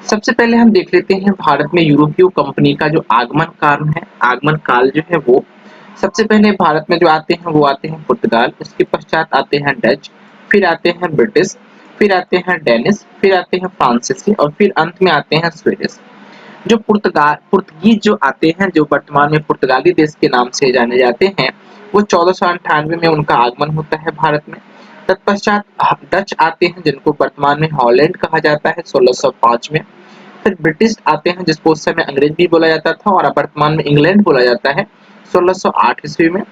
सबसे पहले हम देख लेते हैं भारत में यूरोपीय कंपनी का जो आगमन काल जो है वो सबसे पहले भारत में जो आते हैं वो आते हैं पुर्तगाल, उसके पश्चात आते हैं डच, फिर आते हैं ब्रिटिश, फिर आते हैं डेनिश, फिर आते हैं फ्रांसीसी और फिर अंत में आते हैं स्वीडिश। जो पुर्तगीज जो आते हैं, जो वर्तमान में पुर्तगाली देश के नाम से जाने जाते हैं, वो 1498 में उनका आगमन होता है भारत में। तत्पश्चात डच आते हैं जिनको वर्तमान में हॉलैंड कहा जाता है 1605 में। फिर ब्रिटिश आते हैं जिसको उस समय अंग्रेज भी बोला जाता था और अब वर्तमान में इंग्लैंड बोला जाता है 1608 ईस्वी में।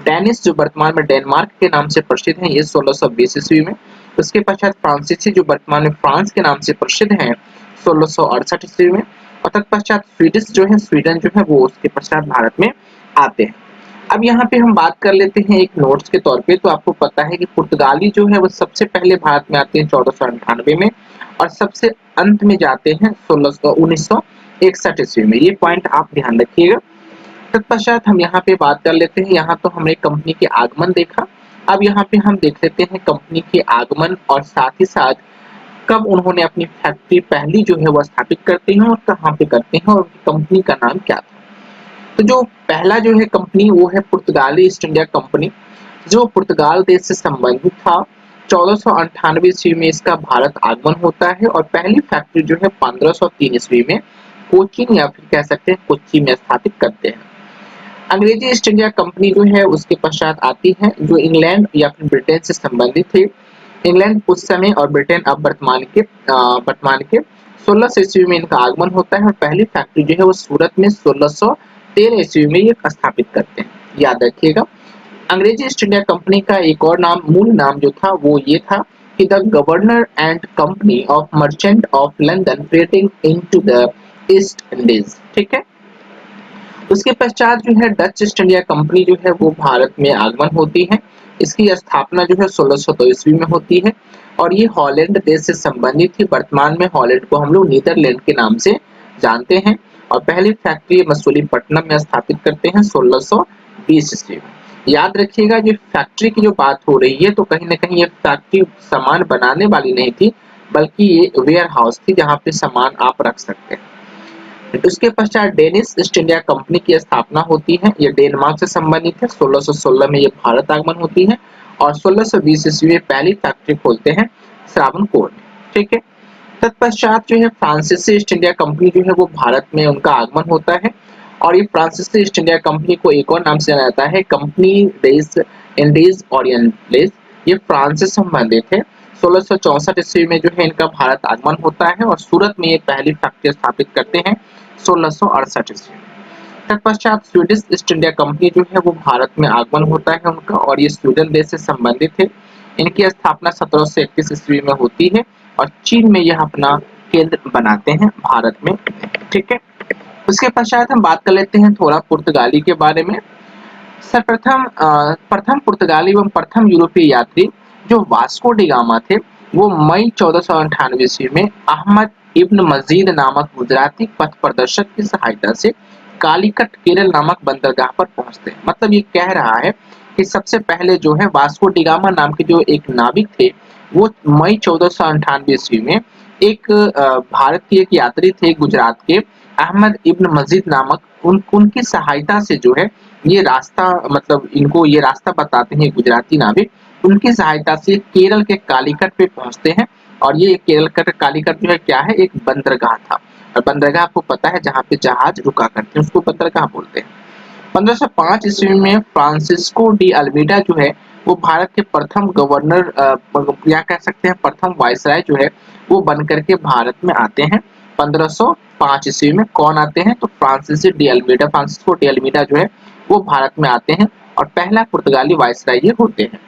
डेनिश जो वर्तमान में डेनमार्क के नाम से प्रसिद्ध है, ये 1620 ईस्वी में। उसके पश्चात फ्रांसीसी जो वर्तमान में फ्रांस के नाम से प्रसिद्ध है 1668 ईस्वी में। और तत्पश्चात स्वीडिश जो है, स्वीडन जो है वो उसके पश्चात भारत में आते हैं। अब यहाँ पे हम बात कर लेते हैं एक नोट्स के तौर पे। तो आपको पता है कि पुर्तगाली जो है वो सबसे पहले भारत में आते हैं 1498 में और सबसे अंत में जाते हैं 1961 ईस्वी में। ये पॉइंट आप ध्यान रखिएगा। तत्पश्चात हम यहाँ पे बात कर लेते हैं, यहाँ तो हमने कंपनी के आगमन देखा। अब यहाँ पे हम देख लेते हैं कंपनी के आगमन और साथ ही साथ कब उन्होंने अपनी फैक्ट्री पहली जो है वो स्थापित करते हैं और कहाँ पे करते हैं और कंपनी का नाम क्या था। तो जो पहला जो है कंपनी वो है पुर्तगाली ईस्ट इंडिया कंपनी, जो पुर्तगाल देश से संबंधित था। 1498 ईस्वी में इसका भारत आगमन होता है और पहली फैक्ट्री जो है 1503 ईस्वी में कोचीन या फिर कह सकते हैं कोच्चि में स्थापित करते हैं। अंग्रेजी ईस्ट इंडिया कंपनी जो है उसके पश्चात आती है, जो इंग्लैंड या फिर ब्रिटेन से संबंधित थे। इंग्लैंड उस समय और ब्रिटेन अब वर्तमान के 1600 ईस्वी में इनका आगमन होता है और पहली फैक्ट्री जो है वो सूरत में 1613 ईस्वी में ये स्थापित करते हैं। याद रखिएगा। अंग्रेजी ईस्ट इंडिया कंपनी का एक और नाम, मूल नाम जो था वो ये था कि the governor and company of merchant of London trading into the East Indies. ठीक है। उसके पश्चात जो है डच ईस्ट इंडिया कंपनी जो है वो भारत में आगमन होती है। इसकी स्थापना जो है 1602 ईस्वी में होती है और ये हॉलैंड देश से संबंधित थी। वर्तमान में हॉलैंड को हम लोग नीदरलैंड के नाम से जानते हैं और पहली फैक्ट्री मसूलीपट्टनम में स्थापित करते हैं 1620 ईस्वी में। याद रखिएगा, ये फैक्ट्री की जो बात हो रही है तो कहीं ना कहीं ये फैक्ट्री सामान बनाने वाली नहीं थी, बल्कि ये वेयर हाउस थी जहाँ पे सामान आप रख सकते हैं। उसके पश्चात डेनिश ईस्ट इंडिया कंपनी की स्थापना होती है। ये डेनमार्क से संबंधित है। 1616 में ये भारत आगमन होती है और 1620 ईस्वी में पहली फैक्ट्री खोलते हैं त्रावणकोर में। ठीक है। तत्पश्चात जो है फ्रांसीसी ईस्ट इंडिया कंपनी जो है वो भारत में उनका आगमन होता है और ये फ्रांसीसी ईस्ट इंडिया कंपनी को एक और नाम से जाना जाता है कंपनी डेज इंडीज ओरिएंटलिस। ये फ्रांस से संबंधित है। 1664 ईस्वी में जो है इनका भारत आगमन होता है और सूरत में ये पहली फैक्ट्री स्थापित करते हैं 1668 ईस्वी में। तत्पश्चात स्वीडिश ईस्ट इंडिया कंपनी जो है वो भारत में आगमन होता है उनका और ये स्वीडन देश से संबंधित है। इनकी स्थापना 1731 ईस्वी में होती है और चीन में यह अपना केंद्र बनाते हैं भारत में। ठीक है। उसके पश्चात हम बात कर लेते हैं थोड़ा पुर्तगाली के बारे में। प्रथम पुर्तगाली एवं प्रथम यूरोपीय यात्री जो वास्को डी गामा थे, वो मई 1498 ईस्वी में अहमद इब्न मजीद नामक गुजराती पथ प्रदर्शक की सहायता से कालीकट केरल नामक बंदरगाह पर पहुंचते हैं। मतलब ये कह रहा है कि सबसे पहले जो है वास्को डी गामा नाम के जो एक नाविक थे, वो मई 1498 ईस्वी में एक भारत के एक यात्री थे गुजरात के, अहमद इब्न मजीद नामक, उनकी सहायता से जो है ये रास्ता, मतलब इनको ये रास्ता बताते हैं गुजराती नाविक, उनकी सहायता से केरल के कालीकट पे पहुंचते हैं। और ये केरल का कालीकट जो है क्या है, एक बंदरगाह था और बंदरगाह आपको पता है जहाँ पे जहाज रुका करते हैं उसको बंदरगाह बोलते हैं। 1505 ईस्वी में फ्रांसिस्को डी अल्मीडा जो है वो भारत के प्रथम गवर्नर या कह सकते हैं प्रथम वायसराय जो है वो बन करके भारत में आते हैं। 1505 ईस्वी में कौन आते हैं, तो फ्रांसिस्को डी अल्मीडा जो है वो भारत में आते हैं और पहला पुर्तगाली वायसराय ये होते हैं।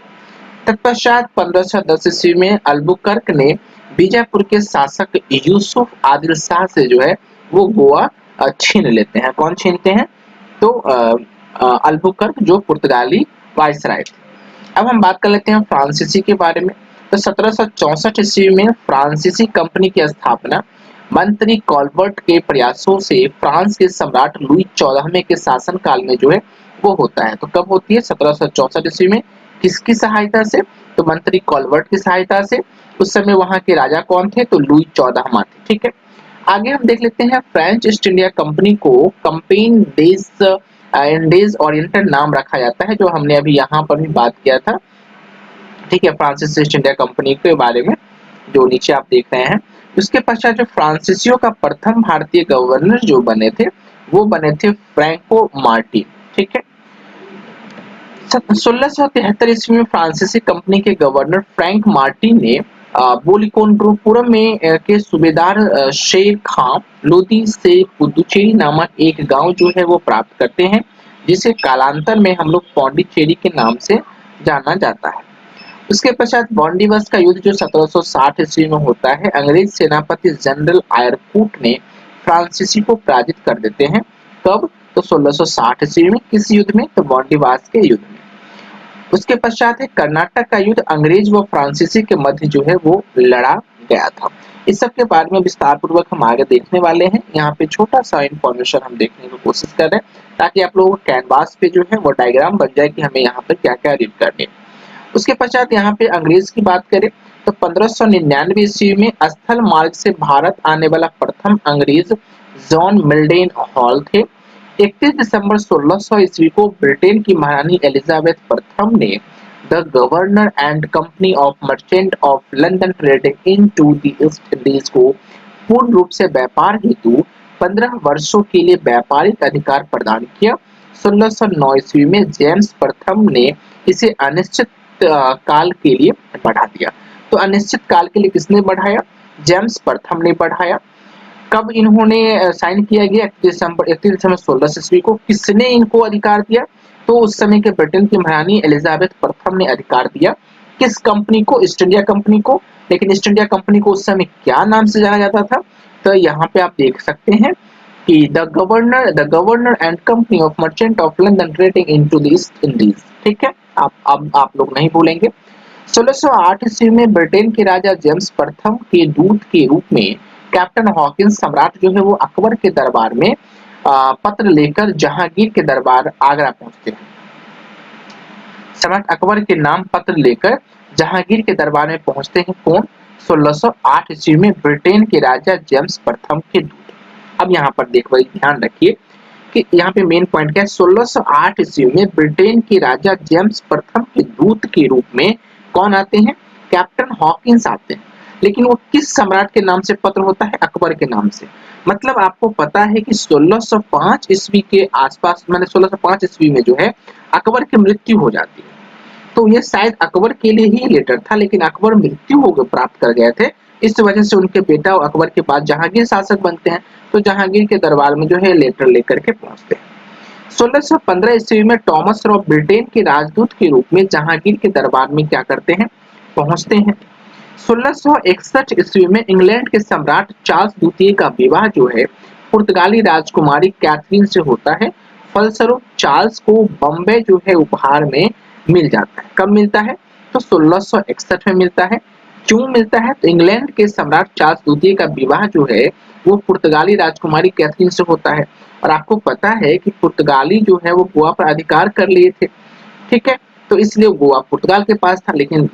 तत्पश्चात 1510 ईस्वी में अल्बुकर्क ने बीजापुर के शासक यूसुफ आदिल शाह से जो है वो गोवा छीन लेते हैं। कौन छीनते हैं, तो अल्बुकर्क जो पुर्तगाली वायसराय थे। अब हम बात कर लेते हैं फ्रांसीसी के बारे में। तो 1764 ईस्वी में फ्रांसीसी कंपनी की स्थापना मंत्री कॉलबर्ट के प्रयासों से फ्रांस के सम्राट लुई 14वें के शासनकाल में जो है वो होता है। तो कब होती है, 1764 ईस्वी में। किसकी सहायता से, तो मंत्री कॉलबर्ट की सहायता से। उस समय वहां के राजा कौन थे, तो लुई 14वां थे। ठीक है। आगे हम देख लेते हैं फ्रेंच ईस्ट इंडिया कंपनी को कंपेन डेज इंडेज ओरिएंटल नाम रखा जाता है, जो हमने अभी यहाँ पर भी बात किया था। ठीक है, फ्रांसिस ईस्ट इंडिया कंपनी के बारे में जो नीचे आप देख रहे हैं। उसके पश्चात जो फ्रांसीसियों का प्रथम भारतीय गवर्नर जो बने थे वो बने थे फ्रैंको मार्टी। ठीक है, 1673 ईस्वी में फ्रांसीसी कंपनी के गवर्नर फ्रैंक मार्टिन ने बोलिकोंड्रोपुरम में के सूबेदार शेर खां लोदी से पुदुचेरी नामक एक गांव जो है वो प्राप्त करते हैं, जिसे कालांतर में हम लोग पौंडीचेरी के नाम से जाना जाता है। उसके पश्चात बॉन्डिवस का युद्ध जो 1760 ईस्वी में होता है, अंग्रेज सेनापति जनरल आयरकूट ने फ्रांसीसी को पराजित कर देते हैं। कब? तो 1660 ईस्वी में। किस युद्ध में? तो बॉन्डिवास के युद्ध में। उसके पश्चात है कर्नाटक का युद्ध, अंग्रेज व फ्रांसीसी के मध्य जो है वो लड़ा गया था। इस सब के बारे में विस्तार पूर्वक हम आगे देखने वाले हैं। यहाँ पे छोटा सा इंफॉर्मेशन हम देखने की कोशिश कर रहे हैं ताकि आप लोगों को कैनवास पे जो है वो डायग्राम बन जाए कि हमें यहाँ पर क्या क्या रीड करने। उसके पश्चात यहाँ पे अंग्रेज की बात करें तो 1599 ईस्वी में स्थल मार्ग से भारत आने वाला प्रथम अंग्रेज जॉन मिल्डेन हॉल थे। 31 दिसंबर 1600 ईस्वी को ब्रिटेन की महारानी एलिजाबेथ प्रथम ने the governor and company of merchant of London trading into the East Indies को पूर्ण रूप से व्यापार हेतु 15 वर्षों के लिए व्यापारिक अधिकार प्रदान किया। 1609 ईस्वी में जेम्स प्रथम ने इसे अनिश्चित काल के लिए बढ़ा दिया। तो अनिश्चित काल के लिए किसने बढ़ाया? जेम्स प्रथम ने बढ़ाया। कब इन्होंने साइन किया गया? 31 दिसंबर 1600 ईस्वी को। किसने इनको अधिकार दिया? तो उस समय के ब्रिटेन की महारानी एलिजाबेथ प्रथम ने अधिकार दिया। किस कंपनी को? ईस्ट इंडिया कंपनी को। लेकिन ईस्ट इंडिया कंपनी को उस समय क्या नाम से जाना जाता था? तो यहाँ पे आप देख सकते हैं कि the governor and company of merchant of London trading into the East Indies. ठीक है, आप लोग नहीं भूलेंगे। 1608 ईस्वी में ब्रिटेन के राजा जेम्स प्रथम के दूत के रूप में कैप्टन हॉकिंस सम्राट जो है वो अकबर के दरबार में पत्र लेकर जहांगीर के दरबार आगरा पहुंचते हैं। सम्राट अकबर के नाम पत्र लेकर जहांगीर के दरबार में पहुंचते हैं कौन? 1608 ईस्वी में ब्रिटेन के राजा जेम्स प्रथम के दूत। अब यहाँ पर देखो, ध्यान रखिए कि यहाँ पे मेन पॉइंट क्या है। 1608 ईस्वी में ब्रिटेन के राजा जेम्स प्रथम के दूत के रूप में कौन आते हैं? कैप्टन हॉकिंस आते हैं। लेकिन वो किस सम्राट के नाम से पत्र होता है? अकबर के नाम से। मतलब आपको पता है कि 1605 ईस्वी के आसपास, मैंने 1605 ईस्वी में जो है अकबर की मृत्यु हो जाती है। तो ये शायद अकबर के लिए ही लेटर था, लेकिन अकबर मृत्यु हो प्राप्त कर गए थे। इस वजह से उनके बेटा अकबर के बाद जहांगीर शासक बनते हैं। तो जहांगीर के दरबार में जो है लेटर लेकर के पहुंचते हैं। 1615 ईस्वी में टॉमस रॉ ब्रिटेन के राजदूत के रूप में जहांगीर के दरबार में क्या करते हैं? पहुंचते हैं। 1661 ईस्वी में इंग्लैंड के सम्राट चार्ल्स द्वितीय का विवाह जो है पुर्तगाली राजकुमारी कैथरीन से होता है। फलस्वरूप चार्ल्स को बॉम्बे जो है उपहार में मिल जाता है। कब मिलता है? तो 1661 में मिलता है। क्यों मिलता है? तो इंग्लैंड के सम्राट चार्ल्स द्वितीय का विवाह जो है वो पुर्तगाली राजकुमारी कैथरीन से होता है। और आपको पता है कि पुर्तगाली जो है वो गोवा पर अधिकार कर लिए थे। ठीक है, तो इसलिए गोवा पुर्तगाल के पास था। लेकिन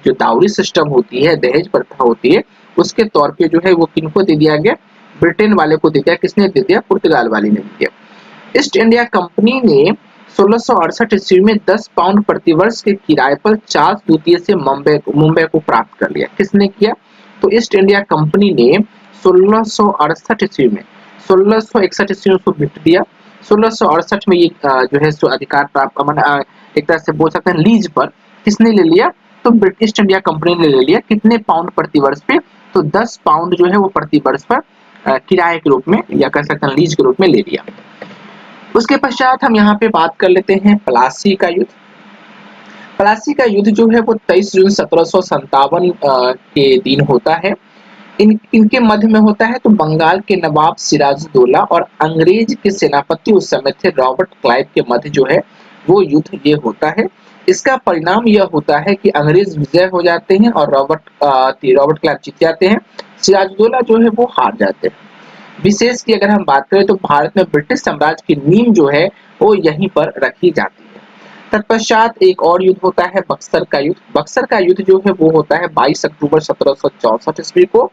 जो दावरी सिस्टम होती है, दहेज प्रथा होती है, उसके तौर पे जो है वो किनको दे दिया गया? ब्रिटेन वाले को दे दिया। किसने दे दिया? पुर्तगाल वाले ने दे दिया। ईस्ट इंडिया कंपनी ने 1668 ईस्वी में 10 पाउंड प्रति वर्ष के किराए पर चार्ल्स द्वितीय से मुंबई को प्राप्त कर लिया। किसने किया? तो ईस्ट इंडिया कंपनी ने 1668 ईस्वी में, 1661 ईस्वी में उसको गिफ्ट दिया। 1668 में ये जो है सो अधिकार प्राप्त, एक तरह से बोल सकते हैं लीज पर। किसने ले लिया? तो ब्रिटिश ईस्ट इंडिया कंपनी ने ले लिया। कितने पाउंड प्रति वर्ष पे? तो 10 पाउंड जो है वो प्रति वर्ष पर किराए के रूप में या कह सकते हैं लीज के रूप में ले लिया। उसके पश्चात हम यहाँ पे बात कर लेते हैं प्लासी का युद्ध। प्लासी का युद्ध जो है वो 23 जून 1757 के दिन होता है। इनके मध्य में होता है। तो बंगाल के नवाब सिराजुद्दौला और अंग्रेज के सेनापति उस समय थे रॉबर्ट क्लाइव के मध्य जो है वो युद्ध ये होता है। इसका परिणाम यह होता है कि अंग्रेज विजय हो जाते हैं और रॉबर्ट क्लाइव जीत जाते हैं। सिराजुद्दौला जो है वो हार जाते हैं। विशेष की अगर हम बात करें तो भारत में ब्रिटिश साम्राज्य की नींव जो है वो यहीं पर रखी जाती है। तत्पश्चात एक और युद्ध होता है बक्सर का युद्ध। बक्सर का युद्ध जो है वो होता है 22 अक्टूबर 1764 ईस्वी को।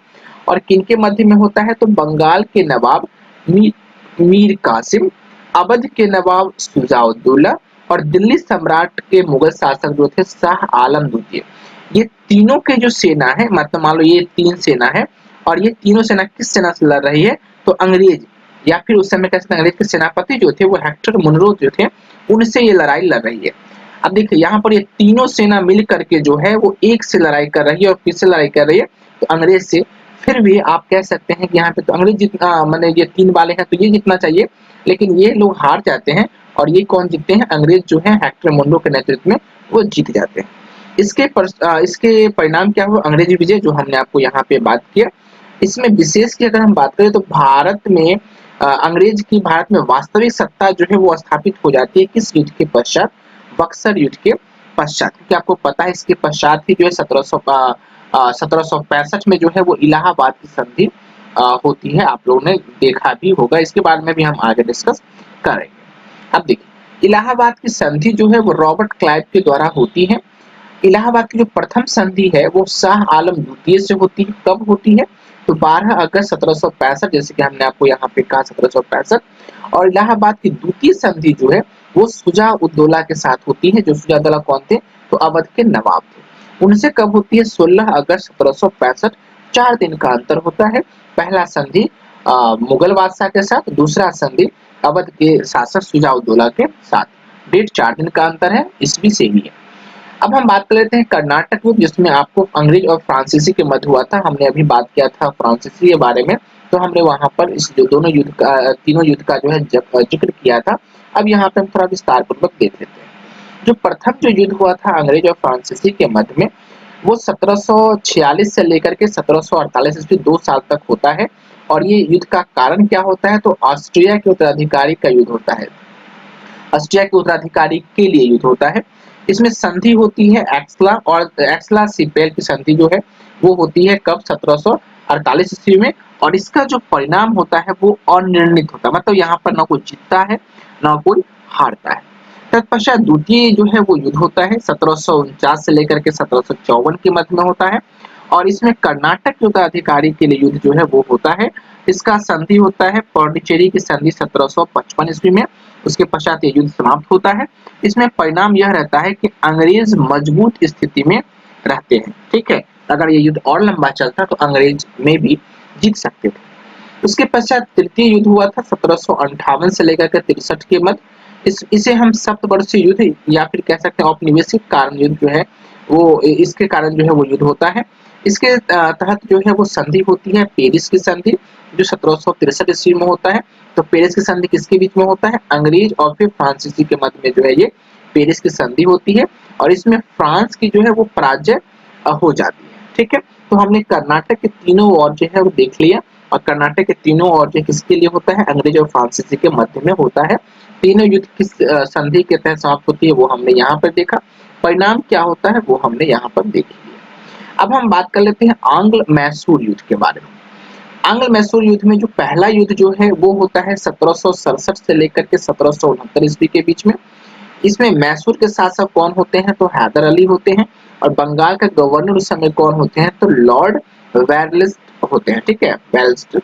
और किनके मध्य में होता है, तो बंगाल के नवाब मीर कासिम, अवध के नवाब शुजाउद्दौला और दिल्ली सम्राट के मुगल शासक जो थे शाह आलम द्वितीय। ये तीनों के जो सेना है, मतलब मान लो ये तीन सेना है और ये तीनों सेना किस सेना से लड़ रही है, तो अंग्रेज या फिर उस समय कैसे अंग्रेज के सेनापति जो थे वो हेक्टर मुनरो जो थे, उनसे ये लड़ाई लड़ रही है। अब देखिए यहाँ पर ये तीनों सेना मिल करके जो है वो एक से लड़ाई कर रही है, और किससे लड़ाई कर रही है, तो अंग्रेज से। फिर भी आप कह सकते हैं कि यहाँ पे तो अंग्रेज जितना मैंने ये तीन वाले हैं तो ये जीतना चाहिए, लेकिन ये लोग हार जाते हैं और ये कौन जीतते हैं, अंग्रेज जो है हेक्टर मुनरो के नेतृत्व में वो जीत जाते हैं। इसके परिणाम क्या हुआ, अंग्रेजी विजय जो हमने आपको यहाँ पे बात किया। इसमें विशेष की अगर हम बात करें तो भारत में अंग्रेज की भारत में वास्तविक सत्ता जो है वो स्थापित हो जाती है किस युद्ध के पश्चात, बक्सर युद्ध के पश्चात। क्योंकि आपको पता है इसके पश्चात ही जो है 1765 में जो है वो इलाहाबाद की संधि होती है, आप लोगों ने देखा भी होगा, इसके बारे में भी हम आगे डिस्कस करेंगे। अब देखिए इलाहाबाद की संधि जो है वो रॉबर्ट क्लाइव के द्वारा होती है। इलाहाबाद की जो प्रथम संधि है वो शाह आलम द्वितीय से होती है। कब होती है, तो 12 अगस्त 1765, जैसे कि हमने आपको यहाँ पे कहा 1765। और इलाहाबाद की द्वितीय संधि जो है वो शुजा उद्दौला के साथ होती है। जो शुजा उद्दौला कौन थे, तो अवध के नवाब थे। उनसे कब होती है, 16 अगस्त 1765। 4 दिन का अंतर होता है। पहला संधि मुगल बादशाह के साथ, दूसरा संधि अवध के शासक शुजा उद्दौला के साथ। डेट 4 दिन का अंतर है, ईस्वी से ही है। अब हम बात कर लेते हैं कर्नाटक युद्ध, जिसमें आपको अंग्रेज और फ्रांसीसी के मध्य हुआ था। हमने अभी बात किया था फ्रांसीसी के बारे में, तो हमने वहां पर इस जो दोनों युद्ध का तीनों युद्ध का जो है जिक्र किया था। अब यहाँ पे हम थोड़ा विस्तार पूर्वक देख लेते हैं। जो प्रथम जो युद्ध हुआ था अंग्रेज और फ्रांसीसी के मध्य में, वो 1746 से लेकर के 1748 ईस्वी 2 साल तक होता है। और ये युद्ध का कारण क्या होता है, तो ऑस्ट्रिया के उत्तराधिकारी का युद्ध होता है। ऑस्ट्रिया के उत्तराधिकारी के लिए युद्ध होता है। इसमें संधि होती है एक्सला, और एक्सला सिपेल की संधि जो है वो होती है कब, 1748 ईस्वी में। और इसका जो परिणाम होता है वो अनिर्णित होता है, मतलब यहाँ पर ना कोई जीतता है ना कोई हारता है। तत्पश्चात द्वितीय जो है वो युद्ध होता है 1749 से लेकर के 1754 के मध्य में होता है। और इसमें कर्नाटक के उत्तराधिकारी के लिए युद्ध जो है वो होता है। इसका संधि होता है पौंडीचेरी की संधि 1755 ईस्वी में। उसके पश्चात ये युद्ध समाप्त होता है। इसमें परिणाम यह रहता है कि अंग्रेज मजबूत स्थिति में रहते हैं। ठीक है, अगर ये युद्ध और लंबा चलता तो अंग्रेज में भी जीत सकते थे। उसके पश्चात तृतीय युद्ध हुआ था 1758 से लेकर के 63 के मध्य। इसे हम सप्तवर्षीय युद्ध या फिर कह सकते हैं औपनिवेशिक कारण युद्ध जो है वो, इसके कारण जो है वो युद्ध होता है। इसके तहत जो है वो संधि होती है पेरिस की संधि, जो 1763 ईस्वी में होता है। तो पेरिस की संधि किसके बीच में होता है, अंग्रेज और फिर फ्रांसीसी के मध्य में जो है ये पेरिस की संधि होती है। और इसमें फ्रांस की जो है वो पराजय हो जाती है। ठीक है, तो हमने कर्नाटक के तीनों ओर जो है वो देख लिया। और कर्नाटक के तीनों ओर जो किसके लिए होता है, अंग्रेज और फ्रांसीसी के मध्य में होता है। तीनों युद्ध किस संधि के तहत समाप्त होती है वो हमने यहाँ पर देखा। परिणाम क्या होता है वो हमने यहाँ पर देख लिया। अब हम बात कर लेते हैं आंग्ल मैसूर युद्ध के बारे में। आंग्ल मैसूर युद्ध में जो पहला युद्ध जो है वो होता है 1767 से लेकर के 1769 ईस्वी के बीच में। इसमें मैसूर के शासक कौन होते हैं, तो हैदर अली होते हैं। और बंगाल का गवर्नर उस समय कौन होते हैं, तो लॉर्ड वेरलिस्ट होते हैं। ठीक है, वेल्स्ट।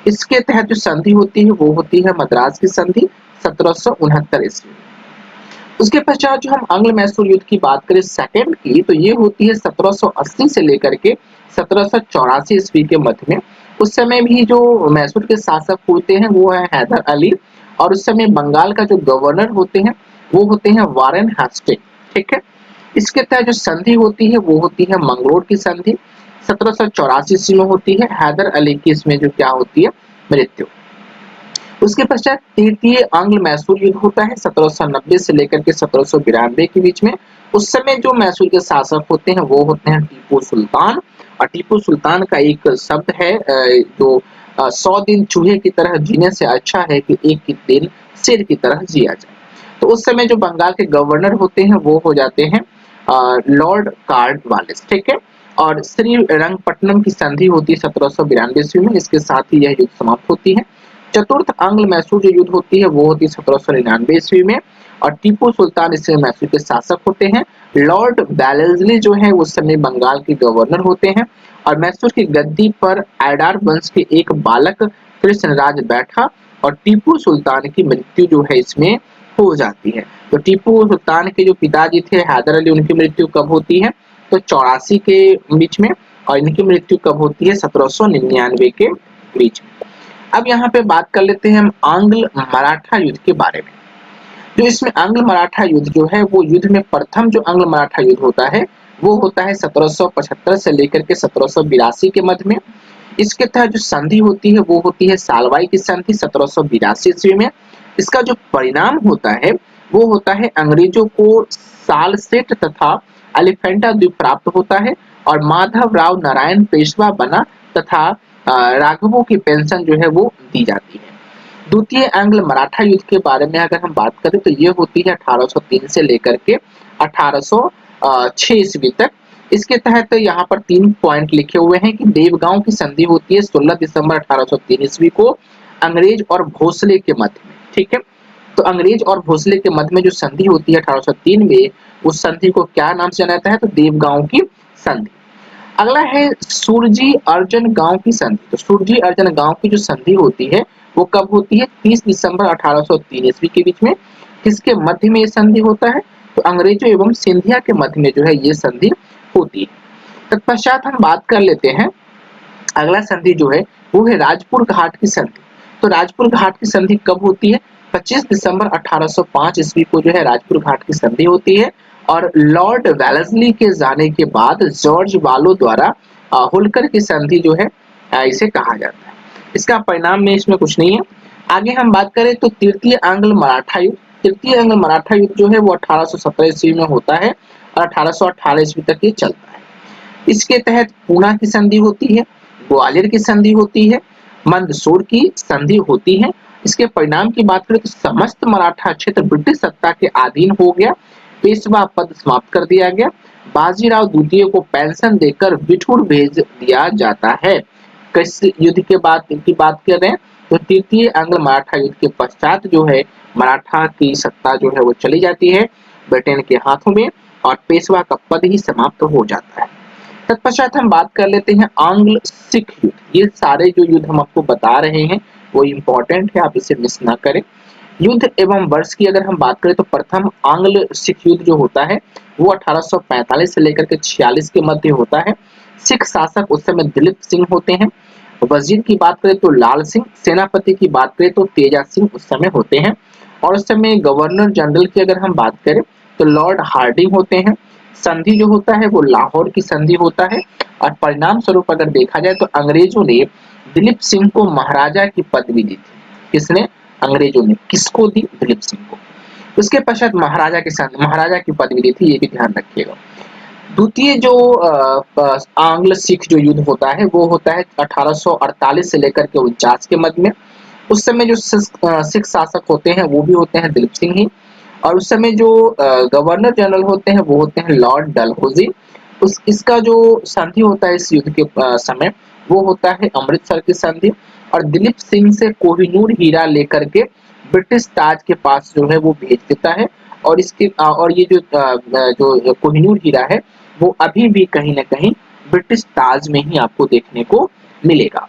इसके तहत जो संधि होती है वो होती है मद्रास की संधि 1769 ईस्वी। उसके पश्चात जो हम आंग्ल मैसूर युद्ध की बात करें सेकंड की, तो ये होती है 1780 से लेकर के 1784 ईस्वी के मध्य में। उस समय भी जो मैसूर के शासक होते हैं वो है हैदर अली। और उस समय बंगाल का जो गवर्नर होते हैं वो होते हैं वारेन हेस्टिंग। ठीक है, इसके तहत जो संधि होती है वो होती है मंगलोर की संधि 1784 ईस्वी में होती है। हैदर अली की इसमें जो क्या होती है, मृत्यु। उसके पश्चात तृतीय आंग्ल मैसूर युद्ध होता है 1790 से लेकर के 1792 के बीच में। उस समय जो मैसूर के शासक होते हैं वो होते हैं टीपू सुल्तान। और टीपू सुल्तान का एक शब्द है जो 100 दिन चूहे की तरह जीने से अच्छा है कि एक दिन शेर की तरह जिया जाए। तो उस समय जो बंगाल के गवर्नर होते हैं वो हो जाते हैं लॉर्ड कार्नवालिस। ठीक है, और श्रीरंगपट्टनम की संधि होती है 1792 ईस्वी में। इसके साथ ही यह युद्ध समाप्त होती है। चतुर्थ आंग्ल मैसूर जो युद्ध होती है वो होती है 1799 ईस्वी में। और टीपू सुल्तान इसमें मैसूर के शासक होते हैं। लॉर्ड वेलेस्ली जो है उस समय बंगाल के गवर्नर होते हैं। और मैसूर की गद्दी पर आयडार वंश के एक बालक कृष्णराज बैठा और टीपू सुल्तान की मृत्यु जो है इसमें हो जाती है। तो टीपू सुल्तान के जो पिताजी थे हैदर अली, उनकी मृत्यु कब होती है? तो 84 के बीच में, और इनकी मृत्यु कब होती है? 1799 के बीच में। अब यहाँ पे बात कर लेते हैं हम आंग्ल मराठा युद्ध के बारे में। जो इसमें आंग्ल मराठा युद्ध जो है, वो युद्ध में प्रथम जो आंग्ल मराठा युद्ध होता है वो होता है 1775 से लेकर के 1782 के मध्य में। इसके तहत जो संधि होती है वो होती है सालवाई की संधि 1782 ईस्वी में। इसका जो परिणाम होता है वो होता है अंग्रेजों को सालसेट तथा एलिफेंटा द्वीप प्राप्त होता है और माधव राव नारायण पेशवा बना तथा राघवों की पेंशन जो है वो दी जाती है। द्वितीय आंग्ल मराठा युद्ध के बारे में अगर हम बात करें तो ये होती है 1803 से लेकर के 1806 ईस्वी तक। इसके तहत यहाँ पर 3 पॉइंट लिखे हुए हैं कि देवगांव की संधि होती है 16 दिसंबर 1803 ईस्वी को अंग्रेज और भोसले के मध्य में। ठीक है, तो अंग्रेज और भोसले के मध्य में जो संधि होती है 1803 में, उस संधि को क्या नाम से जाना जाता है? तो देवगांव की संधि। अगला है सुरजी अर्जन गांव की संधि। तो सुरजी अर्जन गांव की जो संधि होती है वो कब होती है? 30 दिसंबर 1803 ईस्वी के बीच में। किसके मध्य में ये संधि होता है? तो अंग्रेजों एवं सिंधिया के मध्य में जो है ये संधि होती है। तत्पश्चात हम बात कर लेते हैं, अगला संधि जो है वो है राजपुर घाट की संधि। तो राजपुर घाट की संधि कब होती है? 25 दिसंबर 1805 ईस्वी को जो है राजपुर घाट की संधि होती है और लॉर्ड वेलेस्ली के जाने के बाद जॉर्ज वालो द्वारा होल्कर की संधि जो है इसे कहा जाता है। इसका परिणाम में इसमें कुछ नहीं है। आगे हम बात करें तो तृतीय आंग्ल मराठा युद्ध। तृतीय आंग्ल मराठा युद्ध जो है वो 1817 ईस्वी में होता है और 1818 ईस्वी तक ये चलता है। इसके तहत पूना की संधि होती है, ग्वालियर की संधि होती है, मंदसौर की संधि होती है। इसके परिणाम की बात करें तो समस्त मराठा क्षेत्र ब्रिटिश सत्ता के अधीन हो गया, पेशवा पद समाप्त कर दिया गया, बाजीराव द्वितीय को पेंशन देकर बिठूर भेज दिया जाता है। किस युद्ध के बाद की बात कर रहे हैं? तो तृतीय आंग्ल मराठा युद्ध के पश्चात जो है मराठा की सत्ता जो है वो चली जाती है ब्रिटेन के हाथों में और पेशवा का पद ही समाप्त हो जाता है। तत्पश्चात हम बात कर लेते हैं आंग्ल सिख युद्ध। ये सारे जो युद्ध हम आपको बता रहे हैं वो इंपॉर्टेंट है, आप इसे मिस ना करें। युद्ध एवं वर्ष की अगर हम बात करें तो प्रथम आंग्ल सिख युद्ध जो होता है वो 1845 से लेकर के 46 के मध्य होता है। सिख शासक उस समय दिलीप सिंह होते हैं। वजीर की बात करें तो लाल सिंह, सेनापति की बात करें तो तेजा सिंह उस समय होते हैं और उस समय गवर्नर जनरल की अगर हम बात करें तो लॉर्ड हार्डिंग होते हैं। संधि जो होता है वो लाहौर की संधि होता है और परिणाम स्वरूप अगर देखा जाए तो अंग्रेजों ने दिलीप सिंह को महाराजा की पदवी दी थी। किसने? अंग्रेजों ने। किसको दी? दिलीप सिंह को। उसके पश्चात महाराजा की पदवी दी थी, ये भी ध्यान रखिएगा। द्वितीय जो आंग्ल सिख जो युद्ध होता है वो होता है 1848 से लेकर के 49 के मध्य में। उस समय जो सिख शासक होते हैं वो भी होते हैं दिलीप सिंह ही और उस समय जो गवर्नर जनरल होते हैं वो होते हैं लॉर्ड डलहौजी। इसका जो संधि होता है इस युद्ध के समय वो होता है अमृतसर की संधि और दिलीप सिंह से कोहिनूर हीरा लेकर के ब्रिटिश ताज के पास जो है वो भेज देता है और ये जो कोहिनूर हीरा है वो अभी भी कहीं ना कहीं ब्रिटिश ताज में ही आपको देखने को मिलेगा।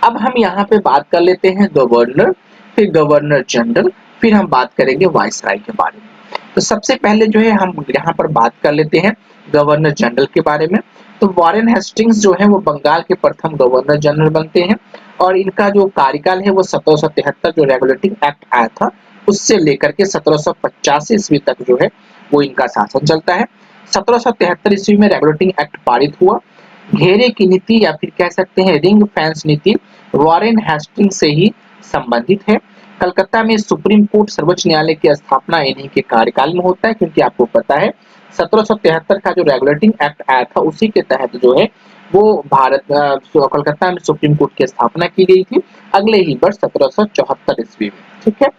अब हम यहाँ पे बात कर लेते हैं गवर्नर, फिर गवर्नर जनरल, फिर हम बात करेंगे वायसराय के बारे में। तो सबसे पहले जो है हम यहाँ पर बात कर लेते हैं गवर्नर जनरल के बारे में। तो वॉरेन हेस्टिंग्स जो है वो बंगाल के प्रथम गवर्नर जनरल बनते हैं और इनका जो कार्यकाल है वो 1773 जो रेगुलेटिंग एक्ट आया था उससे लेकर के 1785 ईस्वी तक जो है वो इनका शासन चलता है। 1773 ईस्वी में रेगुलेटिंग एक्ट पारित हुआ। घेरे की नीति या फिर कह सकते हैं रिंग फेंस नीति वॉरेन हेस्टिंग्स से ही संबंधित है। कलकत्ता में सुप्रीम कोर्ट सर्वोच्च न्यायालय की स्थापना इन्हीं के कार्यकाल में होता है क्योंकि आपको पता है 1773 का जो रेगुलेटिंग एक्ट आया था उसी के तहत जो है वो कलकत्ता में सुप्रीम कोर्ट की स्थापना की गई थी अगले ही वर्ष 1774 ईस्वी में। ठीक है,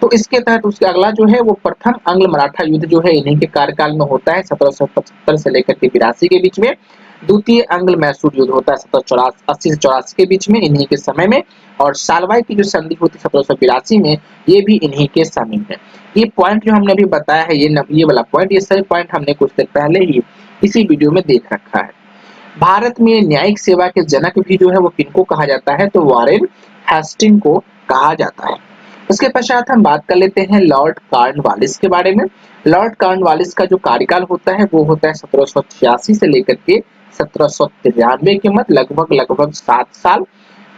तो इसके तहत उसके अगला जो है वो प्रथम आंग्ल मराठा युद्ध जो है इन्हीं के कार्यकाल में होता है 1775 से लेकर के 82 के बीच में। द्वितीय आंग्ल मैसूर युद्ध होता है 1780 से 84 के बीच में इन्हीं के समय में और सालवाई की जो संधि होती है 1782 में ये भी इन्हीं के समय में। ये पॉइंट जो हमने अभी बताया है ये वाला पॉइंट, ये सभी पॉइंट हमने कुछ देर पहले ही इसी वीडियो में देख रखा है। भारत में न्यायिक सेवा के जनक भी जो है वो किनको कहा जाता है, तो वॉरेन हेस्टिंग को कहा जाता है। उसके पश्चात हम बात कर लेते हैं लॉर्ड कॉर्नवालिस के बारे में। लॉर्ड कॉर्नवालिस का जो कार्यकाल होता है वो होता है 1786 से लेकर के 1793 के मध्य, लगभग 7 साल।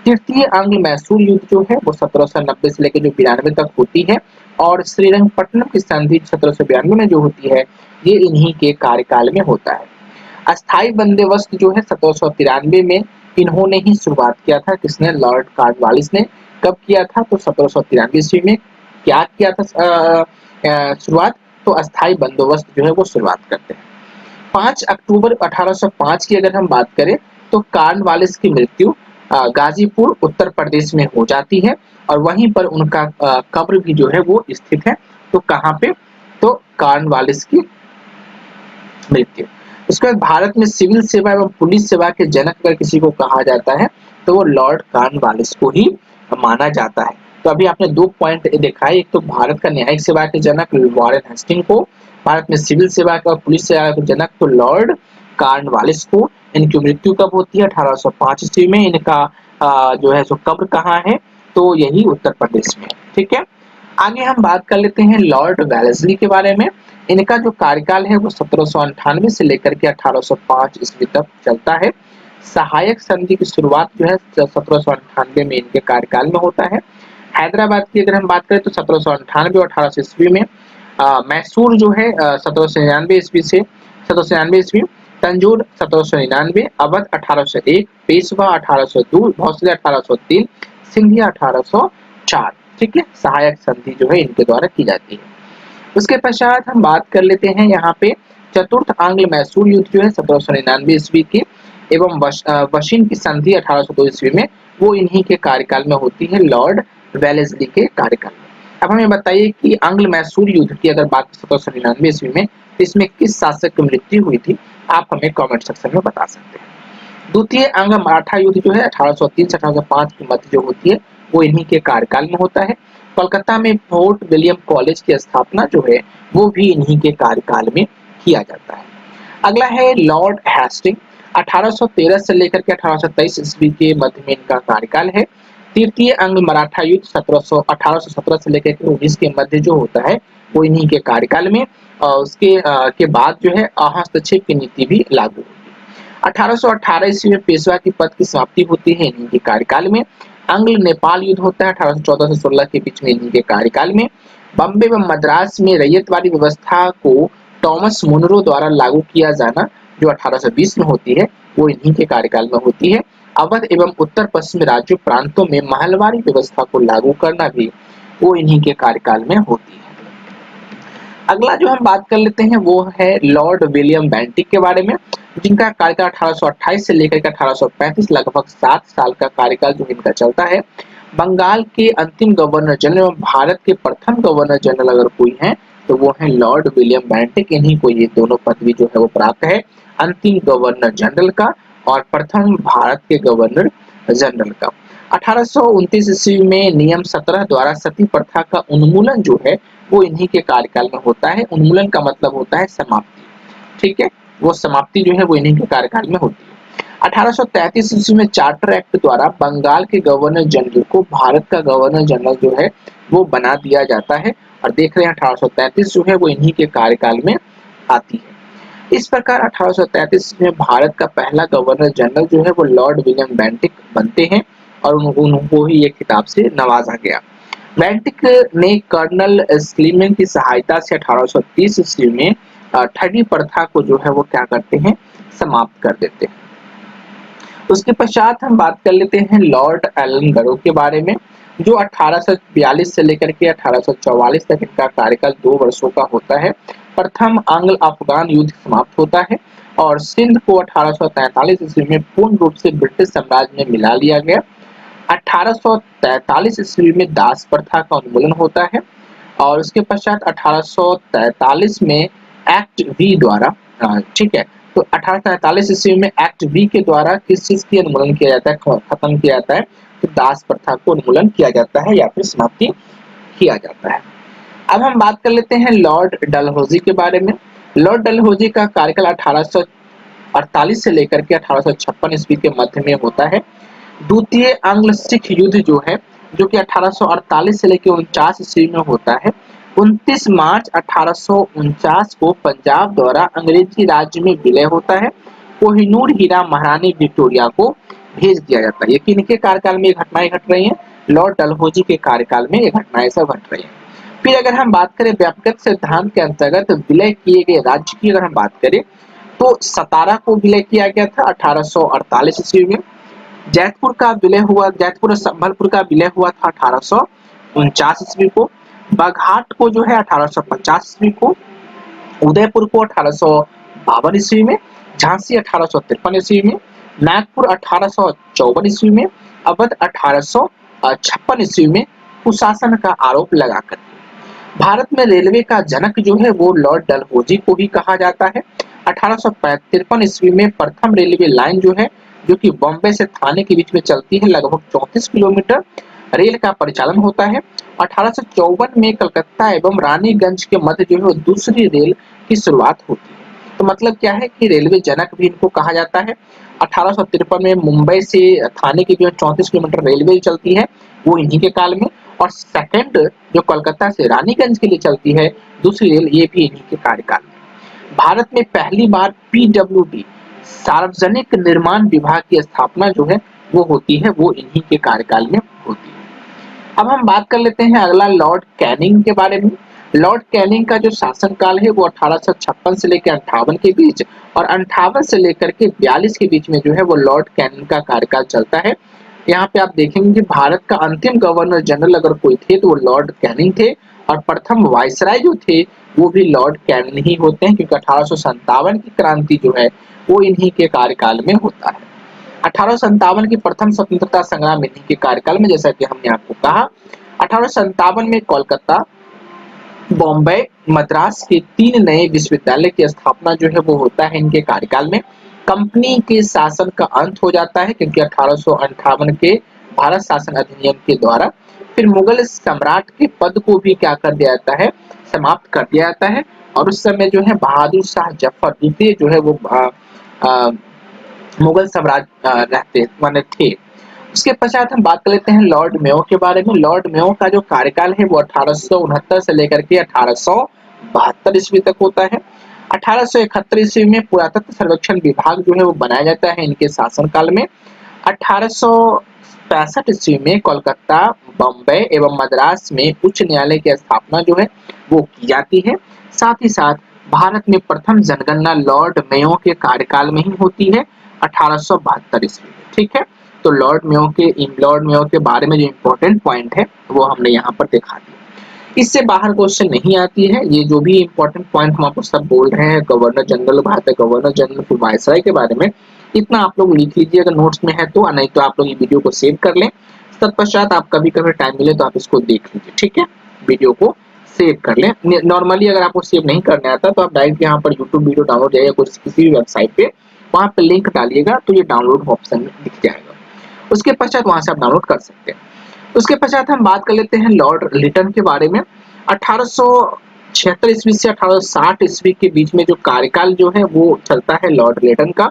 तृतीय आंग्ल मैसूर युद्ध जो है वो 1790 से लेकर जो 92 तक होती है, और श्रीरंगपट्टनम की संधि 1792 में जो होती है, ये इन्हीं के कार्यकाल में होता है। अस्थाई बंदोबस्त जो है 1793 में इन्होंने ही शुरुआत किया था। किसने? लॉर्ड कॉर्नवालिस ने। कब किया था? तो 1793 ईस्वी में। क्या किया था शुरुआत? तो अस्थाई बंदोबस्त जो है वो शुरुआत करते हैं। 5 अक्टूबर 1805 की अगर हम बात करें, तो कॉर्नवालिस की मृत्यु गाजीपुर उत्तर प्रदेश में हो जाती है, और वहीं पर उनका कब्र भी जो है वो स्थित है। तो कहाँ पे? तो कॉर्नवालिस की मृत्यु। उसके बाद भारत में सिविल सेवा एवं पुलिस सेवा के जनक अगर किसी को कहा जाता है, तो वो लॉर्ड कॉर्नवालिस को ही माना जाता है। तो अभी आपने 2 पॉइंट देखा है, एक तो भारत का न्यायिक सेवा के जनक वॉरेन हेस्टिंग को, भारत में सिविल सेवा का और पुलिस सेवा के जनक तो लॉर्ड कॉर्नवालिस को। इनकी मृत्यु कब होती है? 1805 ईस्वी में। इनका जो है सो कब्र कहाँ है? तो यही उत्तर प्रदेश में। ठीक है। आगे हम बात कर लेते हैं लॉर्ड वेलेस्ली के बारे में। इनका जो कार्यकाल है वो 1798 से लेकर के 1805 ईस्वी तक चलता है। सहायक संधि की शुरुआत जो है 1798 में इनके कार्यकाल में होता है। हैदराबाद की अगर हम बात करें तो 1798 और 1800 ईस्वी में। मैसूर जो है 1799 ईस्वी से 1799 ईस्वी, तंजौर 1799, अवध 1801, पेशवा 1802, भोसले 1803, सिंधिया 1804। ठीक है। सहायक संधि जो है इनके द्वारा की जाती है। उसके पश्चात हम बात कर लेते हैं यहाँ पे चतुर्थ आंग्ल मैसूर युद्ध जो है 1799 ईस्वी की, एवं वशिन की संधि 1802 ईस्वी में, वो इन्हीं के कार्यकाल में होती है, लॉर्ड वेलेस्ली के कार्यकाल में। अब हमें बताइए कि आंग्ल मैसूर युद्ध की अगर बात 1799 ईस्वी में, तो इसमें किस शासक की मृत्यु हुई थी? आप हमें कमेंट सेक्शन में बता सकते हैं। द्वितीय आंग्ल मराठा युद्ध जो है 1803 से 1805 की मध्य जो होती है, वो इन्हीं के कार्यकाल में होता है। कोलकाता में फोर्ट विलियम कॉलेज की स्थापना जो है वो भी इन्हीं के कार्यकाल में किया जाता है। अगला है लॉर्ड हेस्टिंग। 1813 से लेकर के 1823 ईस्वी के मध्य में इनका कार्यकाल है। तृतीय अंग मराठा युद्ध 1817 से लेकर के 19 के मध्य जो होता है वो इन्हीं के कार्यकाल में, और उसके के बाद जो है हस्तक्षेप की नीति भी लागू हुई। 1818 ईस्वी में पेशवा की पद की समाप्ति होती है इन्हीं के कार्यकाल में। आंग्ल नेपाल युद्ध होता है 1814 से 16 के बीच में इन्हीं के कार्यकाल में। बम्बे एवं मद्रास में रैयतवाड़ी व्यवस्था को टॉमस मुनरो द्वारा लागू किया जाना जो 1820 में होती है, वो इन्हीं के कार्यकाल में होती है। अवध एवं उत्तर पश्चिम राज्यों प्रांतों में महलवाड़ी व्यवस्था को लागू करना भी वो इन्हीं के कार्यकाल में होती है। अगला जो हम बात कर लेते हैं वो है लॉर्ड विलियम बेंटिक के बारे में, जिनका कार्यकाल 1828 से लेकर के 1835, लगभग 7 साल का कार्यकाल जो इनका चलता है। बंगाल के अंतिम गवर्नर जनरल एवं भारत के प्रथम गवर्नर जनरल अगर कोई है तो वो है लॉर्ड विलियम बेंटिक। इन्हीं को ये दोनों पदवी जो है वो प्राप्त है, अंतिम गवर्नर जनरल का और प्रथम भारत के गवर्नर जनरल का। 1829 ईस्वी में नियम 17 द्वारा सती प्रथा का उन्मूलन जो है वो इन्हीं के कार्यकाल में होता है। उन्मूलन का मतलब होता है समाप्ति। ठीक है। वो समाप्ति जो है वो इन्हीं के कार्यकाल में होती है। 1833 ईस्वी में चार्टर एक्ट द्वारा बंगाल के गवर्नर जनरल को भारत का गवर्नर जनरल जो है वो बना दिया जाता है, और देख रहे हैं 1833 जो है वो इन्हीं के कार्यकाल में आती है। इस प्रकार 1833 में भारत का पहला गवर्नर जनरल जो है वो लॉर्ड विलियम बेंटिक बनते हैं, और उनको ही ये खिताब से नवाजा गया। बेंटिक ने कर्नल स्लीमैन की सहायता से 1830 ईस्वी में ठगी प्रथा को जो है वो क्या करते हैं? समाप्त कर देते हैं। उसके पश्चात हम बात कर लेते हैं लॉर्ड एलन गरो के बारे में, जो 1842 से लेकर के 1844 तक इनका कार्यकाल 2 वर्षों का होता है। प्रथम आंग्ल अफगान युद्ध समाप्त होता है, और सिंध को 1843 ईस्वी में पूर्ण रूप से ब्रिटिश साम्राज्य में मिला लिया गया। 1843 ईस्वी में दास प्रथा का उन्मूलन होता है, और उसके पश्चात 1843 में एक्ट वी द्वारा, ठीक है, तो 1843 ईस्वी में एक्ट वी के द्वारा किस चीज की उन्मूलन किया जाता है? खत्म किया जाता है, तो दास प्रथा को उन्मूलन किया जाता है या फिर समाप्ति किया जाता है। अब हम बात कर लेते हैं लॉर्ड डलहौजी के बारे में। लॉर्ड डलहौजी का कार्यकाल 1848 से लेकर के 1856 ईस्वी के मध्य में होता है। द्वितीय आंग्ल सिख युद्ध जो है, जो कि 1848 से लेकर 49 ईस्वी में होता है। 29 मार्च 1849 को पंजाब द्वारा अंग्रेजी राज्य में विलय होता है। कोहिनूर हीरा महारानी विक्टोरिया को भेज दिया जाता है। ये किनके कार्यकाल में ये घटनाएं घट रही हैं? लॉर्ड डलहौजी के कार्यकाल में ये घटनाएं सब घट रही हैं। फिर अगर हम बात करें व्यक्तिगत सिद्धांत के अंतर्गत विलय किए गए राज्य की अगर हम बात करें, तो सतारा को विलय किया गया था 1848 ईस्वी में। जैतपुर और संबलपुर का विलय हुआ था 1849 ईस्वी को। बाघाट को जो है 1850 ईस्वी को, उदयपुर को 1852 ईस्वी में, झांसी 1853 ईस्वी में, नागपुर 1854 ईस्वी में, अवध 1856 ईस्वी में कुशासन का आरोप लगाकर। भारत में रेलवे का जनक जो है वो लॉर्ड डलहौजी को भी कहा जाता है। 1853 ईस्वी में प्रथम रेलवे लाइन जो है, जो कि बॉम्बे से थाने के बीच में चलती है, लगभग 34 किलोमीटर रेल का परिचालन होता है। 1854 में कलकत्ता एवं रानीगंज के मध्य जो है वो दूसरी रेल की शुरुआत होती है। तो मतलब क्या है कि रेलवे जनक भी इनको कहा जाता है। 1853 में मुंबई से थाने के बीच 34 किलोमीटर रेलवे चलती है, वो इन्हीं के काल में। और सेकंड जो कोलकाता से रानीगंज के लिए चलती है दूसरी रेल, ये भी इन्हीं के कार्यकाल में। भारत में पहली बार पीडब्ल्यूडी सार्वजनिक निर्माण विभाग की स्थापना जो है वो होती है, वो इन्हीं के कार्यकाल में होती है। अब हम बात कर लेते हैं अगला लॉर्ड कैनिंग के बारे में। लॉर्ड कैनिंग का जो शासनकाल है वो 1856 से लेकर 58 के बीच और 58 से लेकर के 42 के बीच में जो है वो लॉर्ड कैनिंग का कार्यकाल चलता है। यहाँ पे आप देखेंगे भारत का अंतिम गवर्नर जनरल अगर कोई थे तो वो लॉर्ड कैनिंग थे, और प्रथम वायसराय जो थे वो भी लॉर्ड कैनिंग ही होते हैं, क्योंकि 1857 की क्रांति जो है वो इन्हीं के कार्यकाल में होता है। 1857 की प्रथम स्वतंत्रता संग्राम इन्हीं के कार्यकाल में, जैसा कि हमने आपको कहा। 1857 में कोलकाता, बॉम्बे, मद्रास के 3 नए विश्वविद्यालय की स्थापना जो है वो होता है इनके कार्यकाल में। कंपनी के शासन का अंत हो जाता है, क्योंकि 1858 के भारत शासन अधिनियम के द्वारा। फिर मुगल सम्राट के पद को भी क्या कर दिया जाता है? समाप्त कर दिया जाता है। और उस समय जो है बहादुर शाह जफर द्वितीय जो है वो मुगल साम्राज्य रहते माने थे। उसके पश्चात हम बात कर लेते हैं लॉर्ड मेयो के बारे में। लॉर्ड मेयो का जो कार्यकाल है वो 1869 से लेकर के 1872 ईस्वी तक होता है। 1871 ईस्वी में पुरातत्व सर्वेक्षण विभाग जो है वो बनाया जाता है इनके शासनकाल में। 1865 ईस्वी में कोलकाता, बॉम्बे एवं मद्रास में उच्च न्यायालय की स्थापना जो है वो की जाती है। साथ ही साथ भारत में प्रथम जनगणना लॉर्ड मेयो के कार्यकाल में ही होती है 1872 ईस्वी में। ठीक है, तो लॉर्ड मेयो के बारे में जो इम्पोर्टेंट पॉइंट है वो हमने यहाँ पर दिखा दिया। इससे बाहर क्वेश्चन नहीं आती है। ये जो भी इम्पोर्टेंट पॉइंट हम आपको सब बोल रहे हैं, गवर्नर जनरल, भारत का गवर्नर जनरल, फिर वायसराय के बारे में, इतना आप लोग लिख लीजिए अगर नोट्स में है तो, नहीं तो आप लोग ये वीडियो को सेव कर लें। तत्पश्चात आप कभी कभी टाइम मिले तो आप इसको देख लीजिए। ठीक है, वीडियो को सेव कर लें। नॉर्मली अगर आपको सेव नहीं करना आता तो आप डायरेक्ट यहाँ पर यूट्यूब वीडियो डाउनलोड या किसी भी वेबसाइट पे वहां पर लिंक डालिएगा तो ये डाउनलोड ऑप्शन में दिख जाएगा। उसके पश्चात वहां से आप डाउनलोड कर सकते हैं। उसके पश्चात हम बात कर लेते हैं लॉर्ड लिटन के बारे में। 1876 ईस्वी से 1860 ईस्वी के बीच में जो कार्यकाल जो है वो चलता है लॉर्ड लिटन का।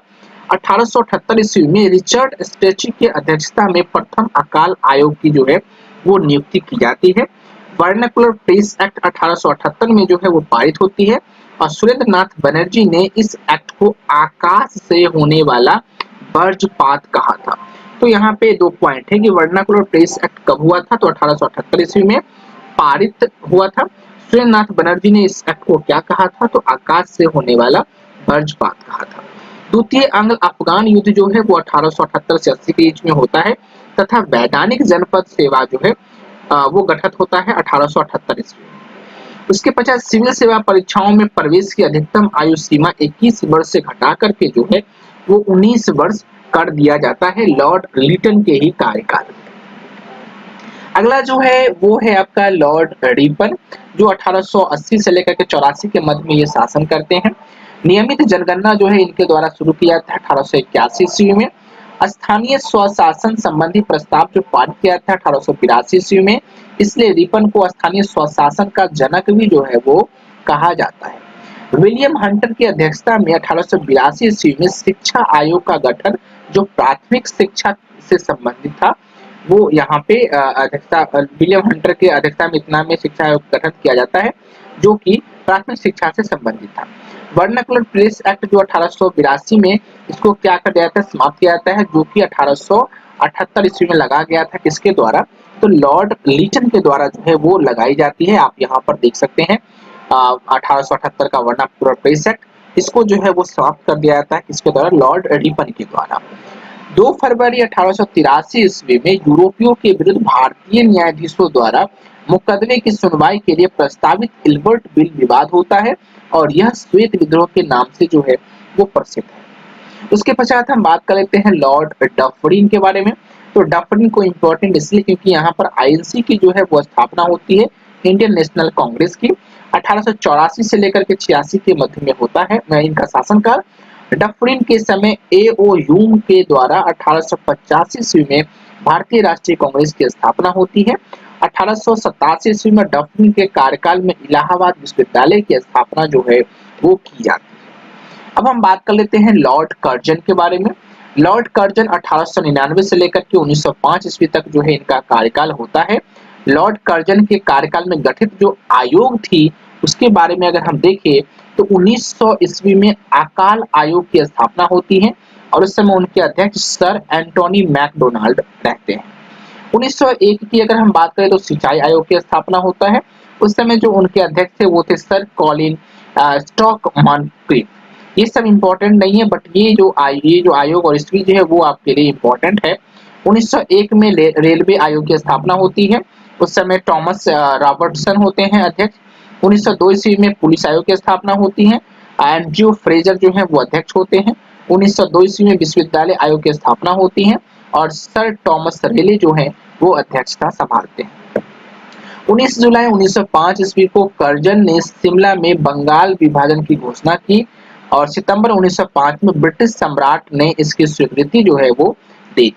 1878 ईस्वी में रिचर्ड स्ट्रेची की अध्यक्षता में प्रथम अकाल आयोग की जो है वो नियुक्ति की जाती है। वर्नाकुलर प्रेस एक्ट 1878 में जो है वो पारित होती है, और सुरेंद्र नाथ बनर्जी ने इस एक्ट को आकाश से होने वाला वज्रपात कहा था। तो यहाँ पे 2 पॉइंट है कि वर्नाकुलर प्रेस एक्ट कब हुआ था, तो 1878 ईस्वी में पारित हुआ था। सुरेंद्र नाथ बनर्जी ने इस एक्ट को क्या कहा था, तो आकाश से होने वाला वज्रपात कहा था। द्वितीय आंग्ल अफगान युद्ध जो है वो 1878 से 80 के बीच में होता है, तथा वैधानिक जनपद सेवा जो है वो गठित होता है 1878 ईस्वी में। उसके पश्चात सिविल सेवा परीक्षाओं में प्रवेश की अधिकतम आयु सीमा 21 वर्ष से घटा करके जो है वो 19 वर्ष कर दिया जाता है लॉर्ड लिटन के ही कार्यकाल में। अगला जो है वो है आपका लॉर्ड रिपन, जो 1880 से लेकर के 84 के मध्य में ये शासन करते हैं। नियमित जनगणना जो है इनके द्वारा शुरू किया था 1881 ईस्वी में। स्थानीय स्वशासन संबंधी प्रस्ताव जो पारित किया था 1882 ईस्वी में, इसलिए रिपन को स्थानीय स्वशासन का जनक भी जो है वो कहा जाता है। विलियम हंटर की अध्यक्षता में 1882 ईस्वी में शिक्षा आयोग का गठन, जो प्राथमिक शिक्षा से संबंधित था, वो यहाँ पे अध्यक्षता विलियम हंटर के अध्यक्षता में इतना में शिक्षा आयोग का गठन किया जाता है, जो कि प्राथमिक शिक्षा से संबंधित था। वर्नाकुलर प्रेस एक्ट जो 1882 में इसको क्या कर दिया जाता है, समाप्त किया जाता है, जो कि 1878 ईस्वी में लगा गया था। किसके द्वारा? तो लॉर्ड लीटन के द्वारा जो है वो लगाई जाती है। आप यहाँ पर देख सकते हैं 1878 का वर्नाकुलर प्रेस एक्ट, इसको जो है वो समाप्त कर दिया जाता है। किसके द्वारा? लॉर्ड रिपन के द्वारा। 2 फरवरी 1883 ईस्वी में यूरोपियों के विरुद्ध भारतीय न्यायाधीशों द्वारा मुकदमे की सुनवाई के लिए प्रस्तावित इल्बर्ट बिल विवाद होता है, और यह श्वेत विद्रोह के नाम से जो है वो प्रसिद्ध है। उसके पश्चात हम बात कर लेते हैं लॉर्ड डफरिन के बारे में। तो डफरिन को इम्पोर्टेंट इसलिए क्योंकि यहाँ पर आईएनसी की जो है वो स्थापना होती है, इंडियन नेशनल कांग्रेस की, 1884 से लेकर के 86 के मध्य में होता है इनका शासनकाल। डफरिन के समय एओ ह्यूम के द्वारा 1885 ईस्वी में भारतीय राष्ट्रीय कांग्रेस की स्थापना होती है। 1887 ईस्वी में डफरिन के कार्यकाल में इलाहाबाद विश्वविद्यालय की स्थापना जो है वो की जाती है। अब हम बात कर लेते हैं लॉर्ड कर्जन के बारे में। लॉर्ड कर्जन 1899 से लेकर के 1905 ईस्वी तक जो है इनका कार्यकाल होता है। लॉर्ड कर्जन के कार्यकाल में गठित जो आयोग थी, उसके बारे में अगर हम देखें तो 1900 ईस्वी में अकाल आयोग की स्थापना होती है, और उस समय उनके अध्यक्ष सर एंटोनी मैकडोनाल्ड रहते हैं। 1901 की अगर हम बात करें तो सिंचाई आयोग की स्थापना होता है। उस समय जो उनके अध्यक्ष थे वो थे सर कॉलिन स्टॉकमैन। ये सब इम्पोर्टेंट नहीं है, बट ये जो आयोग और ईस्वी जो है वो आपके लिए इम्पोर्टेंट है। 1901 में रेलवे आयोग की स्थापना होती है। उस समय थॉमस रॉबर्टसन होते हैं अध्यक्ष। 1902 ईस्वी में पुलिस आयोग की स्थापना होती है। एंड्रयू फ्रेजर जो है वो अध्यक्ष होते हैं। 1902 ईस्वी में विश्वविद्यालय आयोग की स्थापना होती है, और सर थॉमस रेले जो है वो अध्यक्षता संभालते हैं। 19 जुलाई 1905 ईस्वी को कर्जन ने शिमला में बंगाल विभाजन की घोषणा की, और सितंबर 1905 में ब्रिटिश सम्राट ने इसकी स्वीकृति जो है वो दे दी।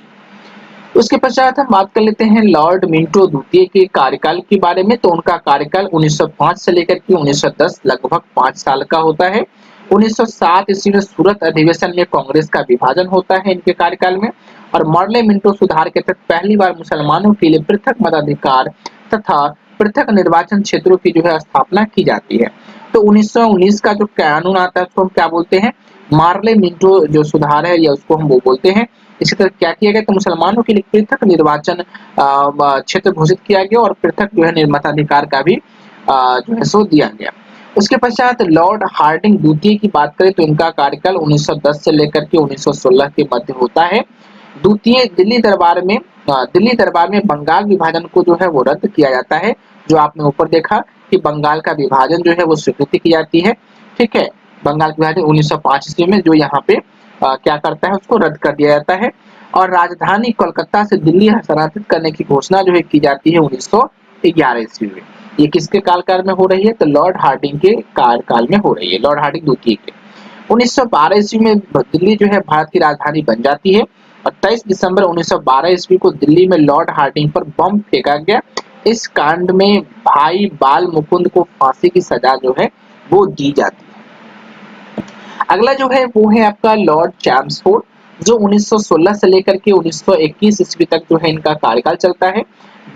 उसके पश्चात हम बात कर लेते हैं लॉर्ड मिंटो द्वितीय के कार्यकाल के बारे में। तो उनका कार्यकाल 1905 से लेकर के 1910 लगभग 5 साल का होता है। 1907 ईस्वी में सूरत अधिवेशन में कांग्रेस का विभाजन होता है इनके कार्यकाल में, और मॉर्ले मिंटो सुधार के तहत पहली बार मुसलमानों के लिए पृथक मताधिकार तथा पृथक निर्वाचन क्षेत्रों की जो है स्थापना की जाती है। तो 1919 का जो कानून आता है उसको हम क्या बोलते हैं? मार्ले मिंटो जो सुधार है, या उसको हम वो बोलते हैं। इसी तरह क्या किया गया? तो मुसलमानों के लिए पृथक निर्वाचन क्षेत्र घोषित किया गया, और पृथक जो है मताधिकार का भी जो है सो दिया गया। उसके पश्चात लॉर्ड हार्डिंग द्वितीय की बात करें तो इनका कार्यकाल 1910 से लेकर के 1916 के मध्य होता है। द्वितीय दिल्ली दरबार में बंगाल विभाजन को जो है वो रद्द किया जाता है। जो आपने ऊपर देखा कि बंगाल का विभाजन जो है वो स्वीकृति की जाती है। ठीक है, बंगाल विभाजन 1905 ईस्वी में जो यहाँ पे क्या करता है, उसको रद्द कर दिया जाता है, और राजधानी कोलकाता से दिल्ली हस्तांतरित करने की घोषणा जो है की जाती है 1911 ईस्वी में। ये किसके कार्यकाल में हो रही है? तो लॉर्ड हार्डिंग के कार्यकाल में हो रही है, लॉर्ड हार्डिंग द्वितीय के। 1912 ईस्वी में दिल्ली जो है भारत की राजधानी बन जाती है, और 23 दिसंबर 1912 ईस्वी को दिल्ली में लॉर्ड हार्डिंग पर बम फेंका गया। इस कांड में भाई बाल मुकुंद को फांसी की सजा जो है वो दी जाती है। अगला जो है वो है आपका लॉर्ड चैम्सफोर्ड, जो 1916 से लेकर के 1921 ईस्वी तक जो है इनका कार्यकाल चलता है।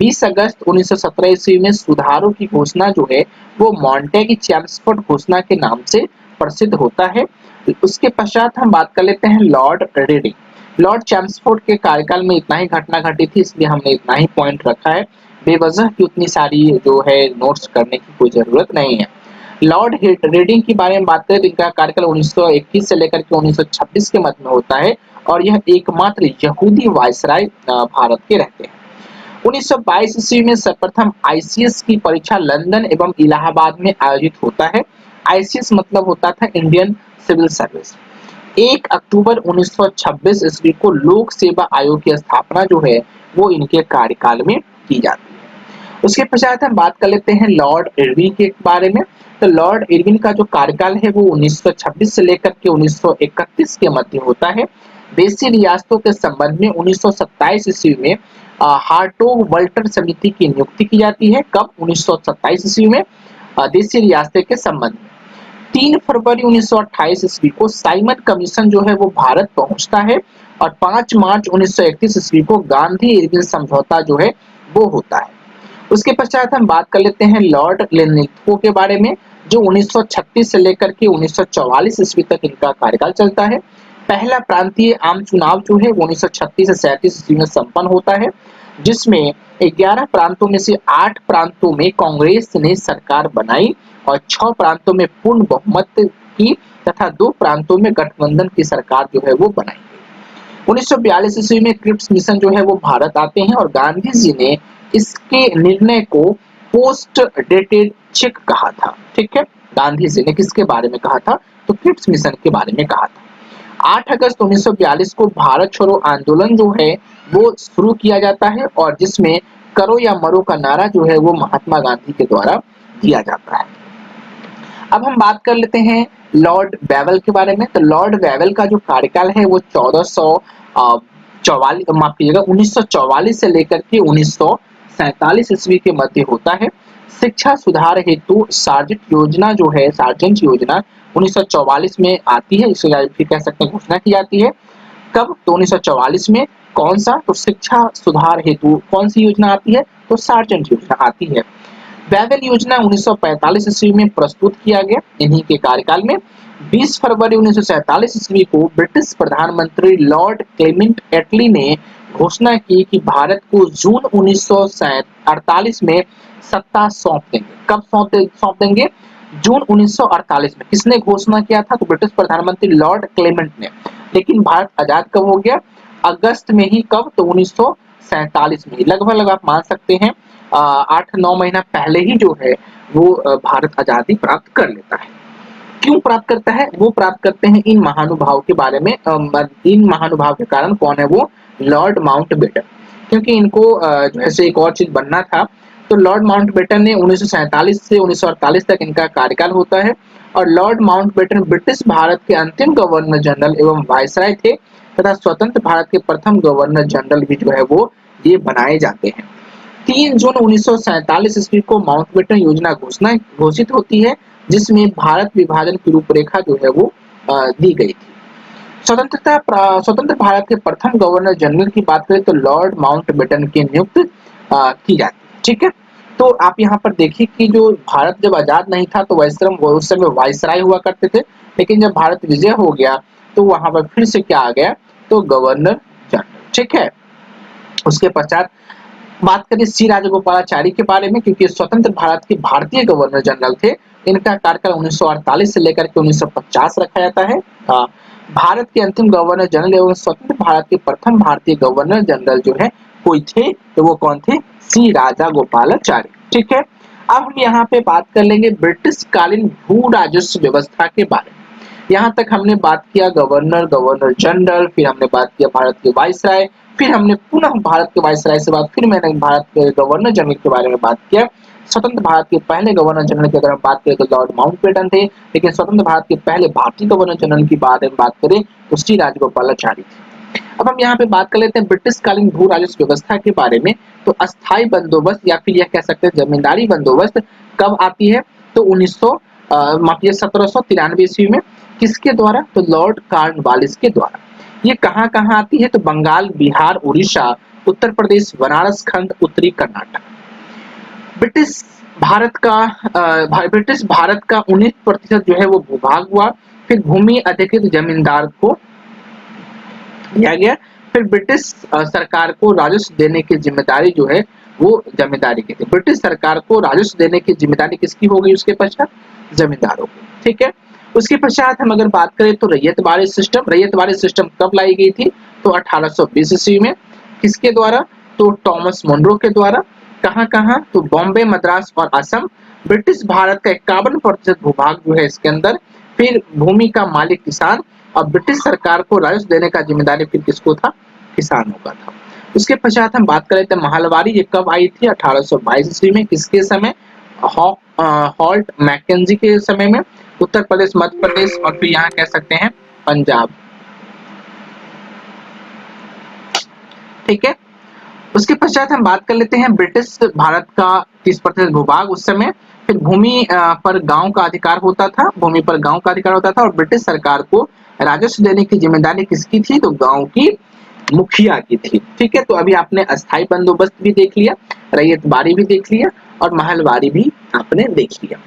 20 अगस्त 1917 ईस्वी में सुधारों की घोषणा जो है वो मॉन्टेगी चैम्सफोर्ड घोषणा के नाम से प्रसिद्ध होता है। उसके पश्चात हम बात कर लेते हैं लॉर्ड रीडिंग। लॉर्ड चैम्सफोर्ड के कार्यकाल में इतना ही घटना घटी थी, इसलिए हमने इतना ही पॉइंट रखा है। बेवजह की उतनी सारी जो है नोट्स करने की कोई जरूरत नहीं है। लॉर्ड रीडिंग के बारे में बात करें तो इनका कार्यकाल 1921 से लेकर के 1926 के मध्य में होता है, और यह एकमात्र यहूदी वायसराय भारत के रहते हैं। 1922 ईस्वी में सर्वप्रथम आईसीएस की परीक्षा लंदन एवं इलाहाबाद में आयोजित होता है। आईसीएस मतलब होता था इंडियन सिविल सर्विस। 1 अक्टूबर 1926 ईस्वी को लोक सेवा आयोग की स्थापना जो है वो इनके कार्यकाल में की जाती है। उसके पश्चात हम बात कर लेते हैं लॉर्ड इरविन के बारे में। तो लॉर्ड इरविन का जो कार्यकाल है वो 1926 से लेकर के 1931 के मध्य होता है। देशी रियासतों के संबंध में 1927 ईस्वी में हार्टोग वल्टर समिति की नियुक्ति की जाती है। कब? 1927 ईस्वी में देशी रियासतें के संबंध में। 3 फरवरी 1928 ईस्वी को साइमन कमीशन जो है वो भारत पहुंचता है और 5 मार्च 1931 ईस्वी को गांधी इरविन समझौता जो है वो होता है। उसके पश्चात हम बात कर लेते हैं लॉर्ड लिनलिथगो के बारे में, जो 1936 से लेकर के 1944 ईस्वी तक इनका कार्यकाल चलता है। पहला प्रांतीय आम चुनाव जो है वो 1936 से 37 ईस्वी में संपन्न होता है, जिसमें 11 प्रांतों में से 8 प्रांतों में कांग्रेस ने सरकार बनाई और 6 प्रांतों में पूर्ण बहुमत की तथा 2 प्रांतों में गठबंधन की सरकार जो है वो बनाई। 1942 ईस्वी में क्रिप्स मिशन जो है वो भारत आते हैं और गांधी जी ने इसके निर्णय को पोस्ट डेटेड चेक कहा था। ठीक है, गांधी जी ने किसके बारे में कहा था? तो क्रिप्स मिशन के बारे में कहा था। 8 अगस्त 1942 को भारत छोड़ो आंदोलन जो है वो शुरू किया जाता है और जिसमें करो या मरो का नारा जो है वो महात्मा गांधी के द्वारा दिया जाता है। अब हम बात कर लेते हैं लॉर्ड वेवल के बारे में। तो लॉर्ड वेवल का जो कार्यकाल है वो 1944 से लेकर के 1947 ईस्वी के मध्य होता है। शिक्षा सुधार हेतु सार्जेंट योजना 1944 में आती है, इसे फिर कह सकते हैं घोषणा की जाती है। कब? तो 1944 में। कौन सा? तो शिक्षा सुधार हेतु कौन सी योजना आती है? तो सार्जेंट योजना आती है। वेवल योजना 1945 ईस्वी में प्रस्तुत किया गया इन्हीं के कार्यकाल में। 20 फरवरी 1947 ईस्वी को ब्रिटिश प्रधानमंत्री लॉर्ड क्लेमेंट एटली ने घोषणा की कि भारत को जून 1948 में सत्ता सौंप देंगे। कब सौंप देंगे? जून 1948 में। किसने घोषणा किया था? तो ब्रिटिश प्रधानमंत्री लॉर्ड क्लेमेंट ने। लेकिन भारत आजाद कब हो गया? अगस्त में ही। कब? तो 1947 में। लगभग आप मान सकते हैं 8-9 महीना पहले ही जो है वो भारत आजादी प्राप्त कर लेता है। क्यों प्राप्त करता है? वो प्राप्त करते हैं इन महानुभाव के बारे में। इन महानुभाव के कारण कौन है वो? Lord Mountbatten. क्योंकि इनको जैसे एक और चीज बनना था, तो लॉर्ड माउंटबेटन ने 1947 से 1948 तक इनका कार्यकाल होता है और लॉर्ड माउंटबेटन ब्रिटिश भारत के अंतिम गवर्नर जनरल एवं वायसराय थे तथा स्वतंत्र भारत के प्रथम गवर्नर जनरल भी जो है वो ये बनाए जाते हैं। 3 जून 1947 ईस्वी को माउंटबेटन योजना घोषित होती है, जिसमें भारत विभाजन की रूपरेखा जो है वो दी गई थी। स्वतंत्र भारत के प्रथम गवर्नर जनरल की बात करें तो लॉर्ड माउंटबेटन की नियुक्त की जाती है। ठीक है, तो आप यहाँ पर देखिए कि जो भारत जब आजाद नहीं था तो उस समय वायसराय हुआ करते थे, लेकिन जब भारत विजय हो गया तो वहां पर फिर से क्या आ गया? तो गवर्नर जनरल। ठीक है, उसके पश्चात बात करें सी राजगोपालाचारी के बारे में, क्योंकि स्वतंत्र भारत के भारतीय गवर्नर जनरल थे। इनका कार्यकाल 1948 से लेकर के 1950 रखा जाता है। भारत के अंतिम गवर्नर जनरल एवं स्वतंत्र भारत के प्रथम भारतीय गवर्नर जनरल जो है कोई थे, तो वो कौन थे? सी राजगोपालाचारी। ठीक है, अब हम यहाँ पे बात कर लेंगे ब्रिटिश कालीन भू राजस्व व्यवस्था के बारे में। यहाँ तक हमने बात किया गवर्नर जनरल, फिर हमने बात किया भारत के वाइसराय, फिर हमने पुनः भारत के वाइसराय से बात, फिर मैंने भारत के गवर्नर जनरल के बारे में बात किया। स्वतंत्र भारत के पहले गवर्नर जनरल की अगर हम बात करें तो लॉर्ड माउंटबेटन थे, लेकिन स्वतंत्र भारत के पहले भारतीय गवर्नर जनरल की बात करें तो श्री राजगोपालाचारी थे। अब हम यहाँ पे बात कर लेते हैं ब्रिटिश कालीन भू राजस्व व्यवस्था के बारे में। तो अस्थायी बंदोबस्त या फिर यह कह सकते हैं जमींदारी बंदोबस्त कब आती है? तो 1793 ईस्वी में। किसके द्वारा? तो लॉर्ड कॉर्नवालिस के द्वारा। ये कहाँ कहाँ आती है? तो बंगाल, बिहार, उड़ीसा, उत्तर प्रदेश, बनारस खंड, उत्तरी कर्नाटक। ब्रिटिश भारत का 19% जो है वो भूभाग हुआ। फिर भूमि अधिकृत जमींदार को दिया गया। फिर ब्रिटिश सरकार को राजस्व देने की जिम्मेदारी जो है वो जमींदारी की थी। ब्रिटिश सरकार को राजस्व देने की जिम्मेदारी किसकी हो गई उसके पश्चात? जमींदारों को। ठीक है, उसके पश्चात हम अगर बात करें तो रैयतवाड़ी सिस्टम कब लाई गई थी? तो 1820 ईस्वी में। किसके द्वारा? तो टॉमस मुनरो के द्वारा। कहाँ कहाँ? तो बॉम्बे, मद्रास और असम। ब्रिटिश भारत का 51% भूभाग जो है इसके अंदर। फिर भूमि का मालिक किसान और ब्रिटिश सरकार को राजस्व देने का जिम्मेदारी फिर किसको था? किसानों का था। उसके पश्चात हम बात करें तो महलवारी ये कब आई थी? 1822 ईस्वी में। किसके समय? हॉल्ट मैकेंजी के समय में। उत्तर प्रदेश, मध्य प्रदेश और फिर यहाँ कह सकते हैं पंजाब। ठीक है, उसके पश्चात हम बात कर लेते हैं ब्रिटिश भारत का 30% भूभाग उस समय, फिर भूमि पर गांव का अधिकार होता था, भूमि पर गांव का अधिकार होता था और ब्रिटिश सरकार को राजस्व देने की जिम्मेदारी किसकी थी? तो गांव की मुखिया की थी। ठीक है, तो अभी आपने अस्थाई बंदोबस्त भी देख लिया, रैयतबाड़ी भी देख लिया और महलवारी भी आपने देख लिया।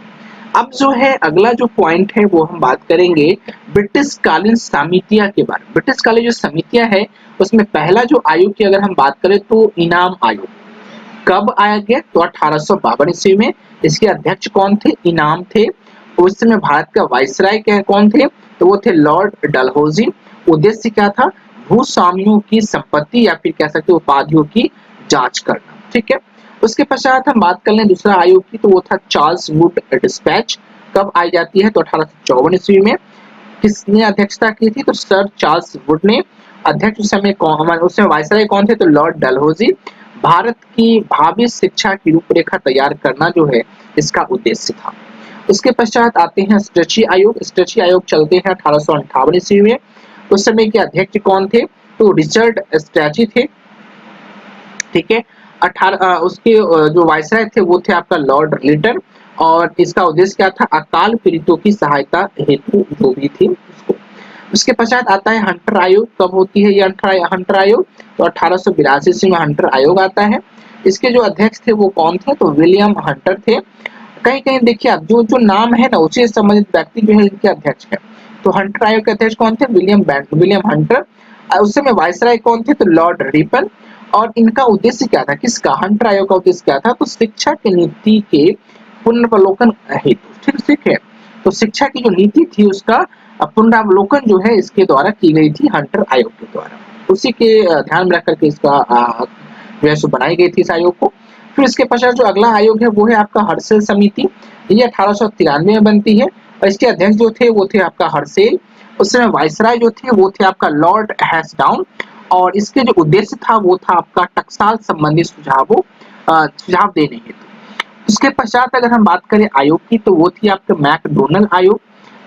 अब जो है अगला जो पॉइंट है वो हम बात करेंगे ब्रिटिश कालीन समितियां के बारे में। ब्रिटिश कालीन जो समितियां है उसमें पहला जो आयोग की अगर हम बात करें तो इनाम आयोग कब आया गया? तो 1852 ईस्वी में। इसके अध्यक्ष कौन थे? इनाम थे। उस समय भारत का वाइसराय कौन थे? तो वो थे लॉर्ड डलहौजी। उद्देश्य क्या था? भूस्वामियों की संपत्ति या फिर कह सकते उपाधियों की जांच करना। ठीक है, उसके पश्चात हम बात कर लें दूसरा आयोग की, तो वो था चार्ल्स वुड डिस्पैच। कब आई जाती है? तो 1854 ईस्वी में। किसने अध्यक्षता की थी? तो सर चार्ल्स वुड ने। अध्यक्ष उस समय वायसराय कौन थे? तो लॉर्ड डलहौजी। भारत की भावी शिक्षा की रूपरेखा तैयार करना जो है इसका उद्देश्य था। उसके पश्चात आते हैं स्ट्रेची आयोग। स्ट्रेची आयोग चलते हैं 1858 ईस्वी में। उस समय के अध्यक्ष कौन थे? तो रिचर्ड स्ट्रेची थे। ठीक है, उसके जो वायसराय थे वो थे आपका लॉर्ड लिटन और इसका उद्देश्य क्या था? अकाल पीड़ितों की सहायता हेतु जो भी थी उसको। उसके पश्चात आता है हंटर आयोग। कब होती है ये हंटर आयोग? तो 1882 ईस्वी में हंटर आयोग आता है। इसके जो अध्यक्ष थे वो कौन थे? तो विलियम हंटर थे। कहीं कहीं देखिए आप जो जो नाम है ना उसी से संबंधित व्यक्ति जो है इनके अध्यक्ष है। तो हंटर आयोग के अध्यक्ष कौन थे? William Hunter. उस समय वायसराय कौन थे? तो लॉर्ड रिपन। और इनका उद्देश्य क्या था? किसका? हंटर आयोग का उद्देश्य क्या था? तो शिक्षा की नीति के पुनर्वलोकन हेतु। ठीक है, तो शिक्षा की जो नीति थी उसका पुनरावलोकन जो है इसके द्वारा की गई थी, हंटर आयोग के द्वारा। उसी के ध्यान में रख करके इसका जो है सो बनाई गई थी इस आयोग को। फिर इसके पश्चात जो अगला आयोग है वो है आपका हर्सेल समिति। ये 1893 में बनती है और इसके अध्यक्ष जो थे वो थे आपका हर्सेल। उस समय वायसराय जो थे वो थे आपका लॉर्ड हैस्डाउन और इसके जो उद्देश्य था वो था आपका टकसाल संबंधी सुझाव देने हेतु। उसके पश्चात अगर हम बात करें आयोग की तो वो थी आपका मैकडोनल आयोग।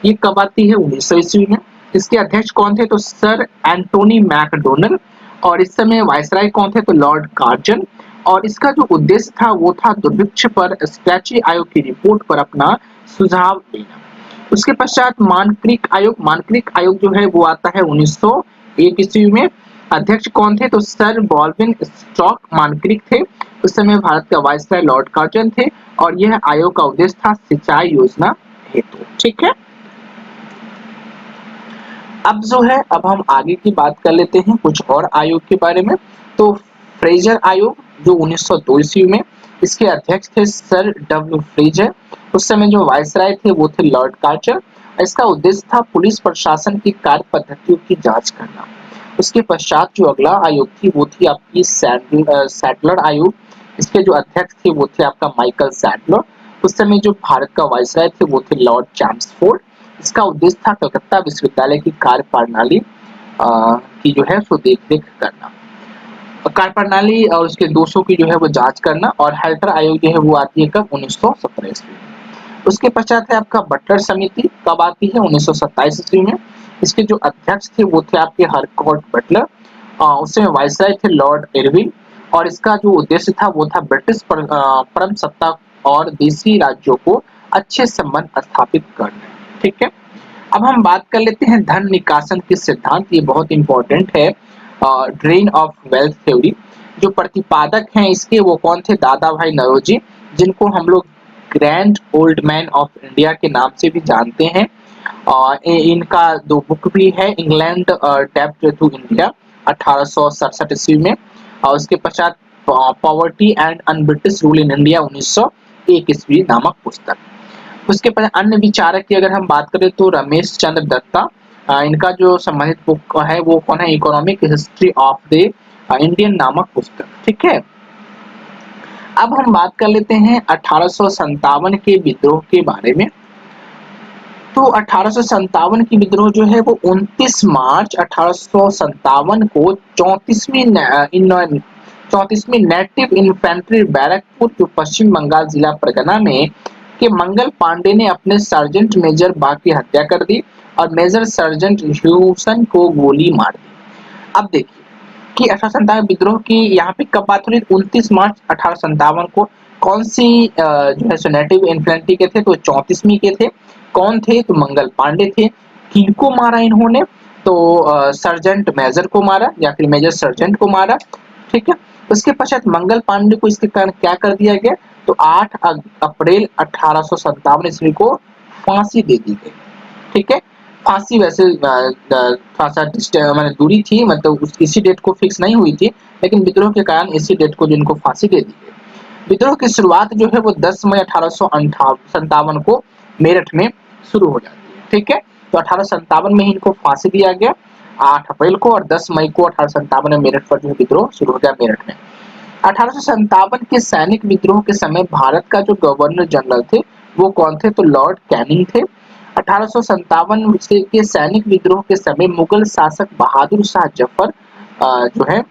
ये कब आती है? 1900 ईस्वी में। इसके अध्यक्ष कौन थे? तो सर एंटोनी मैकडोनल। और इस समय वायसराय कौन थे? तो लॉर्ड कार्जन। और इसका जो उद्देश्य था वो था दुर्भिक्ष पर स्ट्रेची आयोग की रिपोर्ट पर अपना सुझाव देना। उसके पश्चात मानक्रिक आयोग। मानक्रिक आयोग जो है वो आता है 1901 ईस्वी में। अध्यक्ष कौन थे? तो सर बॉल्विन स्टॉक मानक्रिक थे। उस समय भारत का वायसराय लॉर्ड कार्जन थे और यह आयोग का उद्देश्य था सिंचाई योजना हेतु। ठीक है, अब जो है अब हम आगे की बात कर लेते हैं कुछ और आयोग के बारे में। तो फ्रेजर आयोग जो 1902 ईस्वी में। इसके अध्यक्ष थे सर डब्ल्यू फ्रेजर। उस समय जो वायसराय थे वो थे लॉर्ड कार्टर। इसका उद्देश्य था पुलिस प्रशासन की कार्य पद्धतियों की जांच करना। उसके पश्चात जो अगला आयोग थी वो थी आपकी सैडलर आयोग। इसके जो अध्यक्ष थे वो थे आपका माइकल सैडलर। उस समय जो भारत का वायसराय थे वो थे लॉर्ड चैम्सफोर्ड। इसका उद्देश्य था कलकत्ता विश्वविद्यालय की कार्य प्रणाली की जो है सो देखरेख करना, कार्य प्रणाली और उसके दोषों की जो है वो जांच करना। और हेल्टर आयोग जो है वो आती है कब? 1917 ईस्वी में। उसके पश्चात है आपका बटलर समिति। कब आती है? 1927 ईस्वी में। इसके जो अध्यक्ष थे वो थे आपके हरकोर्ट बटलर। उस समय वायसराय थे लॉर्ड इरविन और इसका जो उद्देश्य था वो था ब्रिटिश परम सत्ता और देशी राज्यों को अच्छे संबंध स्थापित करना। ठीक है, अब हम बात कर लेते हैं धन निकासन के सिद्धांत। ये बहुत इंपॉर्टेंट है, ड्रेन ऑफ वेल्थ थ्योरी। जो प्रतिपादक हैं इसके वो कौन थे? दादा भाई नौरोजी, जिनको हम लोग grand old man of India के नाम से भी जानते हैं। और इनका दो बुक भी है, इंग्लैंड डेब्ट टू इंडिया 1867 ईस्वी में और उसके पश्चात poverty and un British rule in India 1901 ईस्वी नामक पुस्तक। उसके बाद अन्य विचारक की अगर हम बात करें तो रमेश चंद्र दत्ता। इनका जो संबंधित बुक है वो कौन है? Economic history of the Indian नामक पुस्तक। ठीक है, अब हम बात कर लेते हैं 1857 के विद्रोह के बारे में। तो 1857 की विद्रोह जो है वो 29 मार्च 1857 को 34वीं नेटिव इन्फेंट्री बैरकपुर जो पश्चिम बंगाल जिला परगना में कि मंगल पांडे ने अपने सर्जेंट मेजर बा की हत्या कर दी और मेजर सर्जेंट ह्यूसन को गोली मार दी। अब देखिए कि 1857 विद्रोह की यहाँ पे कब बात हो रही है? 29 मार्च 1857 को। कौन सी जो है सो नेटिव इन्फेंट्री के थे? तो 34वीं के थे। कौन थे? तो मंगल पांडे थे। किनको मारा इन्होंने? तो सर्जेंट मेजर को मारा या फिर मेजर सर्जेंट को मारा। ठीक है। उसके पश्चात मंगल पांडे को इसके कारण क्या कर दिया गया? तो 8 अप्रैल 1857 ईस्वी को फांसी दे दी गई। ठीक है। फांसी वैसे थोड़ा सा माने दूरी थी, मतलब इसी डेट को फिक्स नहीं हुई थी, लेकिन विद्रोह के कारण इसी डेट को जिनको फांसी दे दी गई। विद्रोह की शुरुआत जो है वो 10 मई 1857 को मेरठ में शुरू हो जाती है। ठीक है। तो 1857 में ही इनको फांसी दिया गया 8 अप्रैल को, और 10 मई को 1857 में मेरठ पर जो विद्रोह शुरू हो गया मेरठ में। 1857 के सैनिक विद्रोह के समय भारत का जो गवर्नर जनरल थे वो कौन थे? तो लॉर्ड कैनिंग थे। 1857 के सैनिक विद्रोह के समय मुगल शासक बहादुर शाह जफर जो है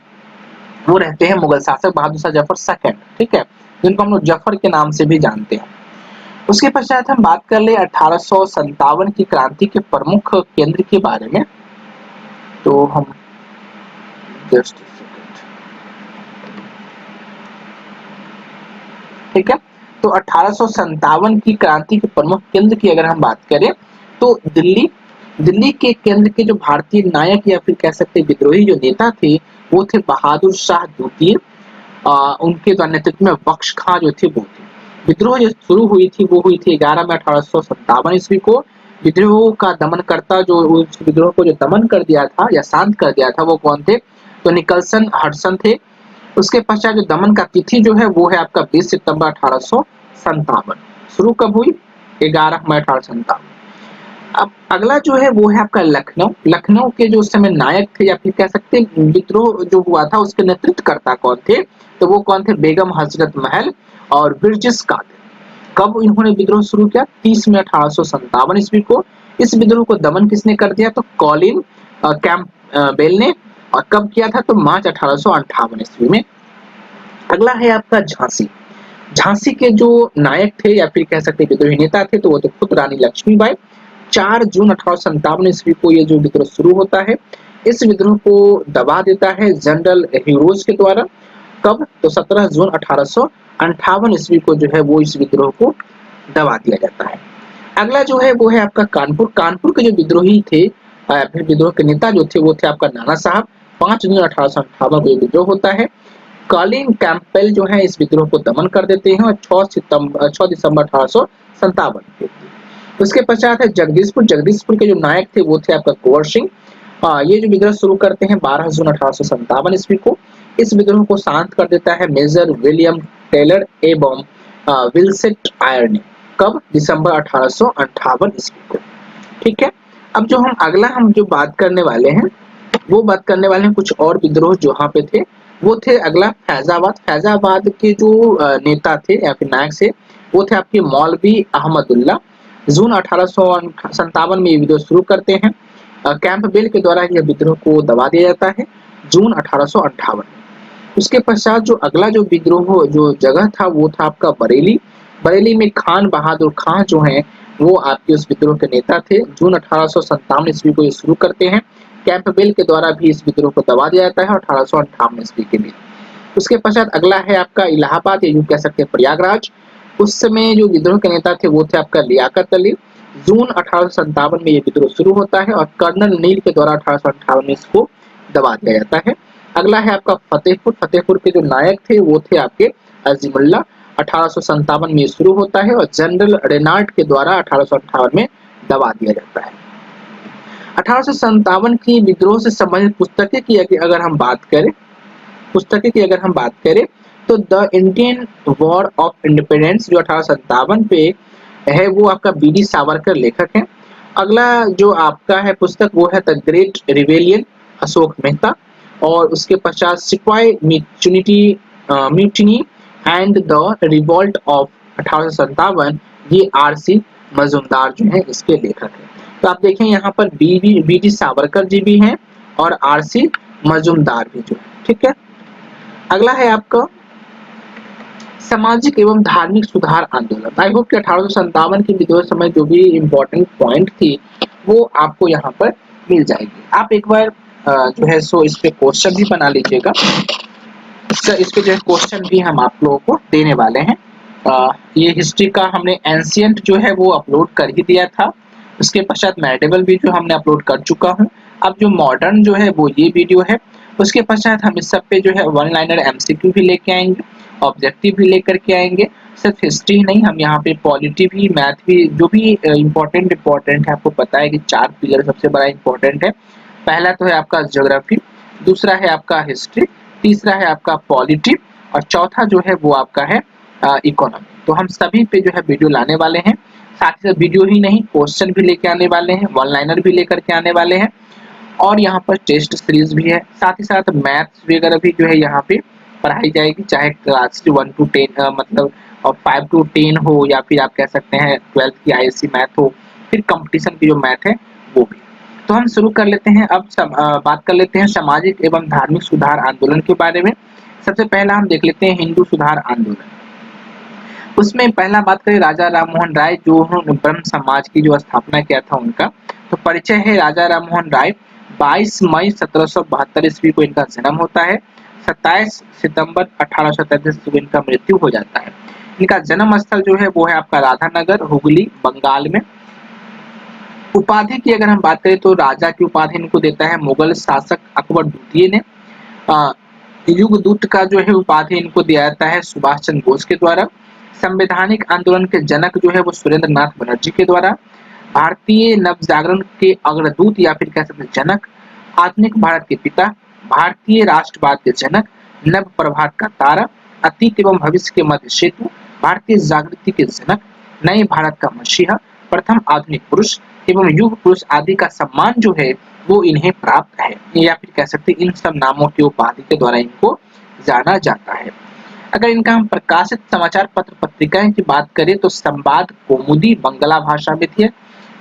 वो रहते हैं, मुगल शासक बहादुर शाह जफर सेकंड। ठीक है, जिनको हम लोग जफर के नाम से भी जानते हैं। उसके पश्चात हम बात कर ले 1857 की क्रांति के प्रमुख केंद्र के बारे में। तो हम जस्ट ठीक है। तो 1857 की क्रांति के प्रमुख केंद्र की अगर हम बात करें तो दिल्ली के केंद्र के जो भारतीय नायक या फिर कह सकते विद्रोही जो नेता थे वो थे बहादुर शाह द्वितीय। उनके नेतृत्व में बख्श खां जो थे वो थे। विद्रोह जो शुरू हुई थी वो हुई थी 11 में 1857 ईस्वी को। विद्रोह का दमन करता जो उस विद्रोह को जो दमन कर दिया था या शांत कर दिया था वो कौन थे? तो निकलसन हडसन थे। उसके पश्चात जो दमन का तिथि जो है वो है आपका 20 सितंबर 1857। शुरू कब हुई? 11 मई 1857। अब अगला जो है वो है आपका लखनऊ। लखनऊ के जो उस समय नायक थे या फिर कह सकते हैं विद्रोह जो हुआ था उसके नेतृत्वकर्ता कौन थे? तो वो कौन थे? बेगम हजरत महल और ब्रिजेश कादिर। कब इन्होंने विद्रोह शुरू किया? 30 में 1857 ईस्वी को। इस विद्रोह को दमन किसने कर दिया? तो कॉलिन कैंपबेल ने। और कब किया था? तो मार्च 1858 ईस्वी में। अगला है आपका झांसी। झांसी के जो नायक थे या फिर कह सकते विद्रोही नेता थे तो वो तो खुद रानी लक्ष्मीबाई। 4 जून 1857 ईस्वी को ये जो विद्रोह शुरू होता है। इस विद्रोह को दबा देता है जनरल हीरोज के द्वारा। कब? तो 17 जून 1858 ईस्वी को जो है वो इस विद्रोह को दबा दिया जाता है। अगला जो है वो है आपका कानपुर। कानपुर के जो विद्रोही थे फिर विद्रोह के नेता जो थे वो थे आपका नाना साहब। 5 जून 1858 को ये विद्रोह होता है। कॉलिन कैंपबेल जो है इस विद्रोह को दमन कर देते हैं और 6 दिसंबर 1857 को। उसके पश्चात है जगदीशपुर। जगदीशपुर के जो नायक थे वो थे आपका कुंवर सिंह। ये जो विद्रोह शुरू करते हैं 12 जून 1857 ईस्वी को। इस विद्रोह को शांत कर देता है मेजर विलियम टेलर एवं विल्सेट आयर ने। कब? दिसंबर 1858 ईस्वी को। ठीक है। अब जो हम जो बात करने वाले हैं वो बात करने वाले हैं कुछ और विद्रोह जो यहाँ पे थे। वो थे अगला फैजाबाद। फैजाबाद के जो नेता थे या फिर नायक थे वो थे आपके मौलवी अहमदुल्ला। जून 1857 में ये विद्रोह शुरू करते हैं। कैंपबेल के द्वारा यह विद्रोह को दबा दिया जाता है जून 1858। उसके पश्चात जो अगला जो विद्रोह जो जगह था वो था आपका बरेली। बरेली में खान बहादुर खां जो हैं वो आपके उस विद्रोह के नेता थे। जून 1857 ईस्वी को ये शुरू करते हैं। कैंपबेल के द्वारा भी इस विद्रोह को दबा दिया जाता है 1858 ईस्वी के बीच। उसके पश्चात अगला है आपका इलाहाबाद या यूं कह सकते हैं प्रयागराज। उस समय जो विद्रोह के नेता थे वो थे आपका लियाकत अली। जून 1857 में ये विद्रोह शुरू होता है और कर्नल नील के द्वारा 1858 में इसको दबा दिया जाता है। अगला है आपका फतेहपुर। फतेहपुर के जो नायक थे वो थे आपके अजीमुल्ला। 1857 में ये शुरू होता है और जनरल रेनाल्ट के द्वारा 1858 में दबा दिया जाता है। 1857 की विद्रोह से संबंधित पुस्तकें की अगर हम बात करें तो the Indian war of independence जो 1857 पे है वो आपका बी.डी. सावरकर लेखक हैं। अगला जो आपका है पुस्तक वो है the great rebellion Ashok Mehta. और उसके पश्चात सिपाही mutiny and the revolt of 1857 ये आर.सी. मजूमदार जो है इसके लेखक हैं। तो आप देखें यहाँ पर बी.डी. सावरकर जी भी हैं और आर.सी. मजूमदार भी जो है। ठीक है। अगला है आपका सामाजिक एवं धार्मिक सुधार आंदोलन। आई होप कि 1857 की विद्रोह समय जो भी इम्पोर्टेंट पॉइंट थी वो आपको यहाँ पर मिल जाएगी। आप एक बार जो है सो इस पे क्वेश्चन भी बना लीजिएगा। इस पे जो है क्वेश्चन भी हम आप लोगों को देने वाले हैं। ये हिस्ट्री का हमने एंशिएंट जो है वो अपलोड कर ही दिया था। उसके पश्चात मेडिवल भी जो हमने अपलोड कर चुका हूँ। अब जो मॉडर्न जो है वो ये वीडियो है। उसके पश्चात हम इस सब पे जो है वन लाइनर एमसीक्यू भी लेके आएंगे, ऑब्जेक्टिव भी लेकर के आएंगे। सिर्फ हिस्ट्री ही नहीं, हम यहाँ पे पॉलिटी भी, मैथ भी, जो भी इम्पोर्टेंट है। आपको पता है कि 4 पिलर सबसे बड़ा इम्पोर्टेंट है। पहला तो है आपका ज्योग्राफी, दूसरा है आपका हिस्ट्री, तीसरा है आपका पॉलिटी, और चौथा जो है वो आपका है इकोनॉमी। तो हम सभी पे जो है वीडियो लाने वाले हैं। साथ ही साथ वीडियो ही नहीं, क्वेश्चन भी लेके आने वाले हैं, वन लाइनर भी लेकर के आने वाले हैं, और यहाँ पर टेस्ट सीरीज भी है। साथ ही साथ मैथ्स वगैरह भी जो है यहाँ पे पढ़ाई जाएगी, चाहे क्लास 1 to 10 मतलब 5 to 10 हो, या फिर आप कह सकते हैं 12th की आईएससी मैथ हो, फिर कंपटीशन की जो मैथ है वो भी। तो हम शुरू कर लेते हैं। अब बात कर लेते हैं सामाजिक एवं धार्मिक सुधार आंदोलन के बारे में। सबसे पहला हम देख लेते हैं हिंदू सुधार आंदोलन। उसमें पहला बात करें राजा राममोहन राय, जो उन्होंने ब्रह्म समाज की जो स्थापना किया था उनका। तो परिचय है राजा राममोहन राय, 22 मई 1772 ईस्वी को इनका जन्म होता है। 27 सितंबर 1833 को इनका मृत्यु हो जाता है। इनका जन्म स्थल जो है वो है आपका राधानगर, हुगली, बंगाल में। उपाधि की अगर हम बात करें तो राजा की उपाधि इनको देता है मुगल शासक अकबर द्वितीय ने। युग दूत का जो है उपाधि इनको दिया जाता है सुभाष चंद्र बोस के द्वारा। संवैधानिक आंदोलन के जनक जो है वो सुरेंद्र नाथ बनर्जी के द्वारा। भारतीय नवजागरण के अग्रदूत या फिर कह सकते हैं जनक, आधुनिक भारत के पिता, भारतीय राष्ट्रवाद के जनक, नव प्रभात का तारा, अतीत एवं भविष्य के मध्य सेतु, भारतीय जागृति के जनक, नए भारत का मसीहा, प्रथम आधुनिक पुरुष एवं युग पुरुष आदि का सम्मान जो है वो इन्हें प्राप्त है, या फिर कह सकते हैं इन सब नामों की उपाधि के द्वारा इनको जाना जाता है। अगर इनका हम प्रकाशित समाचार पत्र पत्रिकाएं की बात करें तो संवाद कौमुदी बंगला भाषा में थी,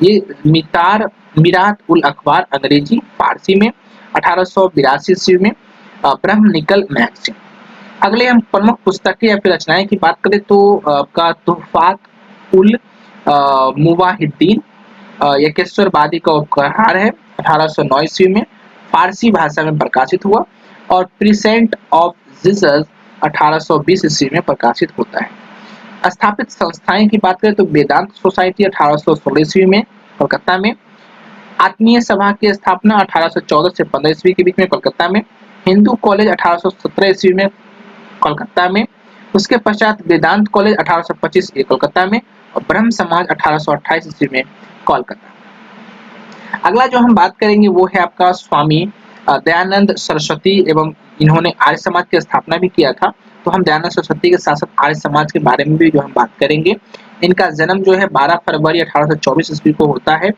ये मिरात उल अखबार अंग्रेजी फारसी में, 1882 ईस्वी में, ब्रह्म निकल मैगजीन। अगले हम प्रमुख पुस्तकें या फिर रचनाएं की बात करें तो आपका तुहफात उल मुवाहिद्दीन, यकेश्वरवादी का उपहार है, 1809 ईस्वी में फारसी भाषा में प्रकाशित हुआ। और प्रीसेंट ऑफ जीसस 1820 ईस्वी में प्रकाशित होता है। स्थापित संस्थाएं की बात करें तो वेदांत सोसाइटी 1816 ईस्वी में कोलकाता में, आत्मीय सभा की स्थापना 1814 से 15 ईस्वी के बीच में कोलकाता में, हिंदू कॉलेज 1817 ईस्वी में कोलकाता में, उसके पश्चात वेदांत कॉलेज 1825 कोलकाता में, और ब्रह्म समाज 1828 ईस्वी में कोलकाता। अगला जो हम बात करेंगे वो है आपका स्वामी दयानंद सरस्वती, एवं इन्होंने आर्य समाज की स्थापना भी किया था। तो हम दयानंद सरस्वती के साथ साथ आर्य समाज के बारे में भी जो हम बात करेंगे। इनका जन्म जो है 12 फरवरी 1824 ईस्वी को होता है।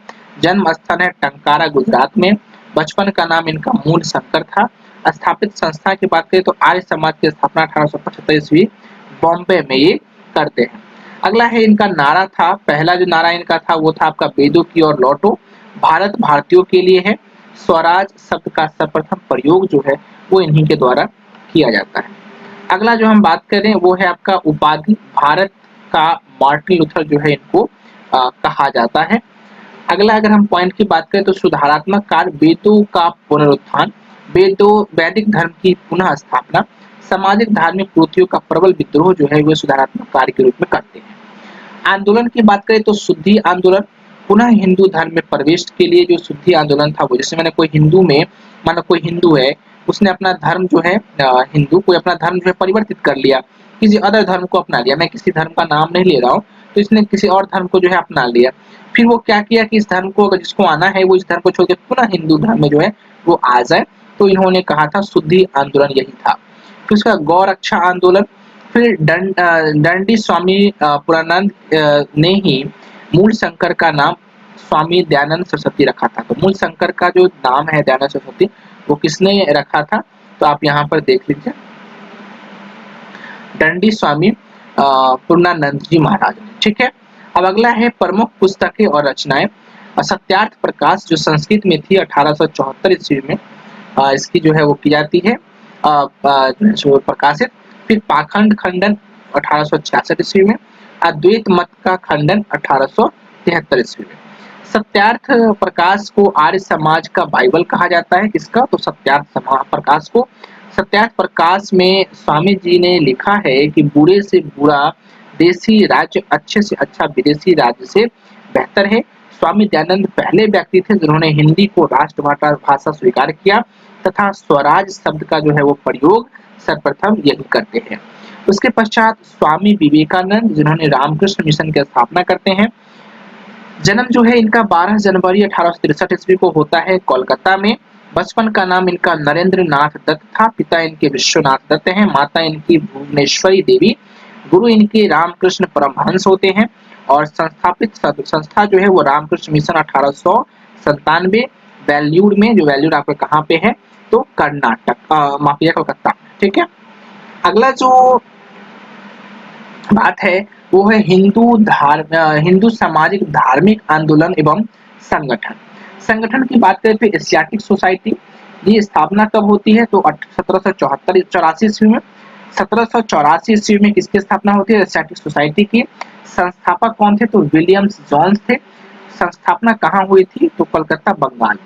जन्म स्थान है टंकारा, गुजरात में। बचपन का नाम इनका मूल शंकर था। स्थापित संस्था की बात करें तो आर्य समाज की स्थापना 1875 ईस्वी बॉम्बे में ये करते हैं। अगला है इनका नारा था, पहला जो नारा इनका था वो था आपका वेदों की ओर लौटो, भारत भारतीयों के लिए है, स्वराज शब्द का सर्वप्रथम प्रयोग जो है वो इन्हीं के द्वारा किया जाता है। अगला जो हम बात करें वो है आपका उपाधि, भारत का मार्टिन लूथर जो है इनको कहा जाता है। अगला अगर हम पॉइंट की बात करें तो सुधारात्मक कार्य, वेदों का पुनरुत्थान, वेदों वैदिक धर्म की पुनः स्थापना, सामाजिक धार्मिक कुरीतियों का प्रबल विद्रोह जो है वो सुधारात्मक कार्य के रूप में करते हैं। आंदोलन की बात करें तो शुद्धि आंदोलन, पुनः हिंदू धर्म में प्रवेश के लिए जो शुद्धि आंदोलन था वो, जैसे मैंने कोई हिंदू में, मानो कोई हिंदू है, उसने अपना धर्म जो है हिंदू कोई अपना धर्म जो है परिवर्तित कर लिया, किसी अदर धर्म को अपना लिया। मैं किसी धर्म का नाम नहीं ले रहा हूँ, तो इसने किसी और धर्म को जो है अपना लिया। फिर वो क्या किया कि इस धर्म को, अगर जिसको आना है वो इस धर्म को छोड़ के पुनः हिंदू धर्म में जो है वो आ जाए। तो इन्होंने कहा था शुद्धि आंदोलन यही था। फिर उसका गौ रक्षा आंदोलन, फिर दंडी स्वामी पुरानंद ने ही मूल शंकर का नाम स्वामी दयानंद सरस्वती रखा था। तो मूल शंकर का जो नाम है दयानंद सरस्वती, वो किसने रखा था? तो आप यहाँ पर देख लीजिए, दंडी स्वामी पूर्णानंद जी महाराज ने। ठीक है। अब अगला है प्रमुख पुस्तकें और रचनाएं। सत्यार्थ प्रकाश जो संस्कृत में थी 1874 ईस्वी में इसकी जो है वो की जाती है जो प्रकाशित। फिर पाखंड खंडन 1866 ईस्वी में, अद्वैत मत का खंडन 1873 ईस्वी में। सत्यार्थ प्रकाश को आर्य समाज का बाइबल कहा जाता है। किसका? तो प्रकाश को। सत्यार्थ प्रकाश में स्वामी जी ने लिखा है कि बुरे से बुरा देसी राज्य अच्छे से अच्छा विदेशी राज्य से बेहतर है। स्वामी दयानंद पहले व्यक्ति थे जिन्होंने हिंदी को राष्ट्रभाषा भाषा स्वीकार किया तथा स्वराज शब्द का जो है वो प्रयोग सर्वप्रथम यही करते हैं। उसके पश्चात स्वामी विवेकानंद जिन्होंने रामकृष्ण मिशन की स्थापना करते हैं। जन्म जो है इनका 12 जनवरी 1863 ईस्वी को होता है कोलकाता में। बचपन का नाम इनका नरेंद्र नाथ दत्त था। पिता इनके विश्वनाथ दत्त हैं, माता इनकी भुवनेश्वरी देवी। गुरु इनके रामकृष्ण परमहंस होते हैं और संस्थापित संस्था जो है वो रामकृष्ण मिशन 1897 वेल्यूर में, जो वेल्यूर आपका कहाँ पे है? तो कर्नाटक, माफिया कलकत्ता। ठीक है। अगला जो बात है वो है हिंदू सामाजिक धार्मिक आंदोलन एवं संगठन। संगठन की बात करें तो एशियाटिक सोसाइटी की स्थापना कब होती है? तो 1774 ईस्वी में। 1784 ईस्वी में किसकी स्थापना होती है? एशियाटिक सोसाइटी की। संस्थापक कौन थे? तो विलियम्स जोन्स थे। संस्थापना कहाँ हुई थी? तो कलकत्ता, बंगाल।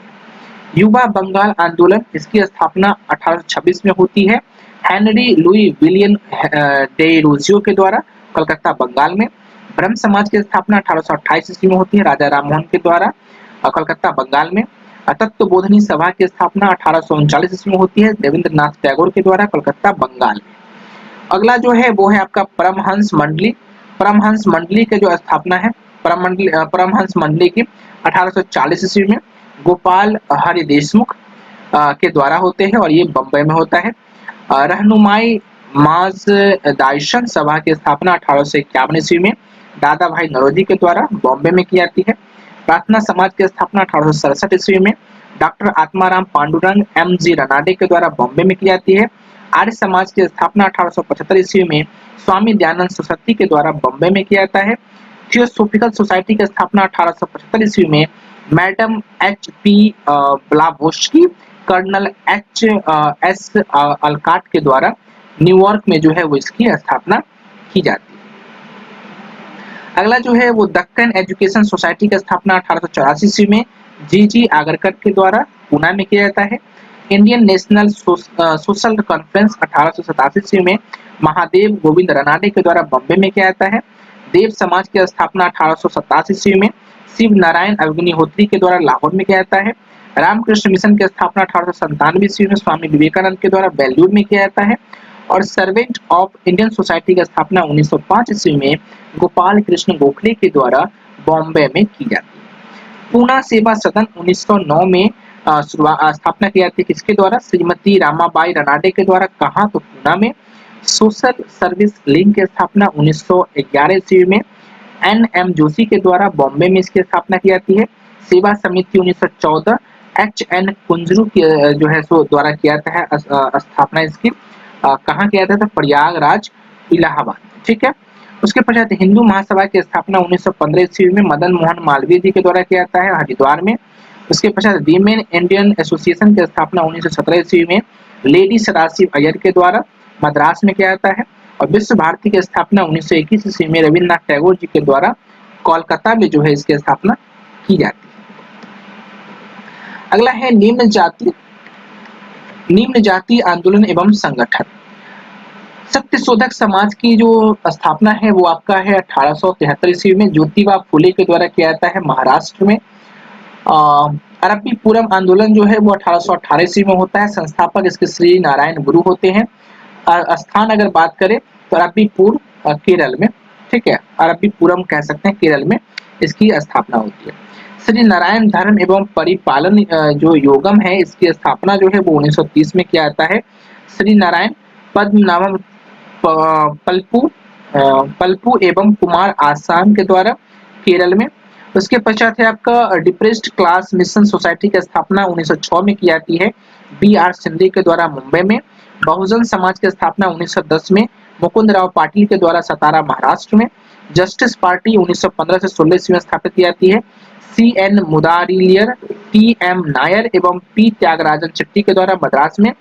युवा बंगाल आंदोलन, इसकी स्थापना 1826 में होती है हेनरी लुई विलियम डेरोजियो के द्वारा, कलकत्ता, बंगाल में। ब्रह्म समाज की स्थापना 1828 ईस्वी में होती है राजा राममोहन के द्वारा, कलकत्ता, बंगाल में। तत्व बोधनी सभा की स्थापना 1839 ईस्वी में होती है देवेंद्रनाथ टैगोर के द्वारा, कलकत्ता, बंगाल में। अगला जो है वो है आपका परमहंस मंडली। परमहंस मंडली के जो स्थापना है परमहंस मंडली की 1840 ईस्वी में गोपाल हरि देशमुख के द्वारा होते हैं और ये बम्बई में होता है। रहनुमाई माज दाइशन सभा की स्थापना 1851 ईस्वी में दादा भाई नौरोजी के द्वारा बॉम्बे में की जाती है। प्रार्थना समाज की स्थापना 1867 ईस्वी में doctor Atmaram Pandurang M G Ranade के द्वारा बॉम्बे में की जाती है। आर्य समाज की स्थापना 1875 ईस्वी में स्वामी दयानंद सरस्वती के द्वारा बॉम्बे में किया जाता है। थियोसॉफिकल सोसाइटी की स्थापना 1875 ईस्वी में madam H P Blavatsky, colonel H S Olcott के द्वारा न्यूयॉर्क में जो है वो इसकी स्थापना की जाती है। अगला जो है वो दक्कन एजुकेशन सोसाइटी की स्थापना 1884 ईस्वी में जी जी आगरकर के द्वारा पूना में किया जाता है। इंडियन नेशनल सोशल कॉन्फ्रेंस 1887 ईस्वी में महादेव गोविंद रनाडे के द्वारा बॉम्बे में किया जाता है। देव समाज की स्थापना 1887 ईस्वी में शिव नारायण अग्निहोत्री के द्वारा लाहौर में किया जाता है। रामकृष्ण मिशन की स्थापना 1897 ईस्वी में स्वामी विवेकानंद के द्वारा बेलूर में किया जाता है और सर्वेंट ऑफ इंडियन सोसाइटी की स्थापना 1905 ईस्वी में गोपाल कृष्ण गोखले के द्वारा बॉम्बे में की जाती है। पूना सेवा सदन 1909 में स्थापना की जाती है किसके द्वारा? श्रीमती रामाबाई रनाडे के द्वारा। कहाँ? तो पूना में। सोशल सर्विस लिंक की स्थापना 1911 ईस्वी में एन एम जोशी के द्वारा बॉम्बे में इसकी स्थापना की जाती है। सेवा समिति 1914 एच एन कुंजरू की जो है सो द्वारा किया जाता है स्थापना इसकी। कहाँ किया जाता था? प्रयागराज, इलाहाबाद। ठीक है। उसके पश्चात हिंदू महासभा की स्थापना 1915 ईस्वी में मदन मोहन मालवीय जी के द्वारा किया जाता है हरिद्वार में। उसके पश्चात वीमेन इंडियन एसोसिएशन की स्थापना 1917 ईस्वी में लेडी सदाशिव अय्यर के द्वारा मद्रास में किया जाता है और विश्व भारती की स्थापना 1921 ईस्वी में रविन्द्रनाथ टैगोर जी के द्वारा कोलकाता में जो है इसकी स्थापना की जाती है। अगला है निम्न जाति आंदोलन एवं संगठन। सत्यशोधक समाज की जो स्थापना है वो आपका है 1873 ईस्वी में ज्योतिबा फुले के द्वारा किया जाता है महाराष्ट्र में। अरब्बी पूरम आंदोलन जो है वो 1818 ईस्वी में होता है। संस्थापक इसके श्री नारायण गुरु होते हैं। स्थान अगर बात करें तो अरब्बीपुर केरल में। ठीक है, अरब्बीपुरम कह सकते हैं, केरल में इसकी स्थापना होती है। श्री नारायण धर्म एवं परिपालन जो योगम है इसकी स्थापना जो है वो 1930 में किया जाता है। श्री नारायण पद्मनाभम पल्पू एवं कुमार आसाम के द्वारा केरल में। उसके पश्चात है आपका डिप्रेस्ड क्लास मिशन सोसाइटी की स्थापना 1906 में की जाती है बी आर सिंधे के द्वारा मुंबई में। बहुजन समाज की स्थापना 1910 में मुकुंद राव पाटिल के द्वारा सतारा महाराष्ट्र में। जस्टिस पार्टी 1915 से 16 ईस्वी में स्थापित की जाती है C N Mudaliar, T M Nair एवं पी त्यागराजन चट्टी के द्वारा मद्रास में।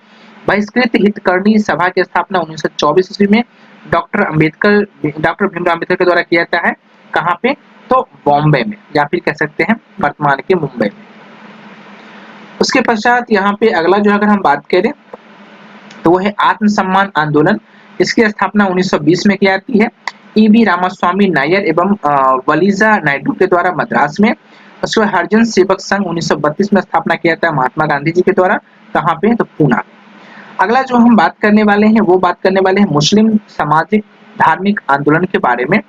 बहिष्कृत हितकर्णी सभा की स्थापना 1924 ईस्वी में डॉक्टर भीमराव अम्बेडकर के द्वारा किया जाता है। कहाँ पे? तो तो बॉम्बे में, या फिर कह सकते हैं वर्तमान के मुंबई में। उसके पश्चात यहाँ पे अगला जो अगर हम बात करें तो वो है आत्मसम्मान आंदोलन। इसकी स्थापना 1920 में की जाती है ईबी रामास्वामी नायर एवं वलीजा नायडू के द्वारा मद्रास में। उसके बाद हरिजन सेवक संघ 1932 में स्थापना किया जाता है महात्मा गांधी जी के द्वारा। कहाँ पे? तो पूना। अगला जो हम बात करने वाले हैं वो बात करने वाले हैं मुस्लिम सामाजिक धार्मिक आंदोलन के बारे में।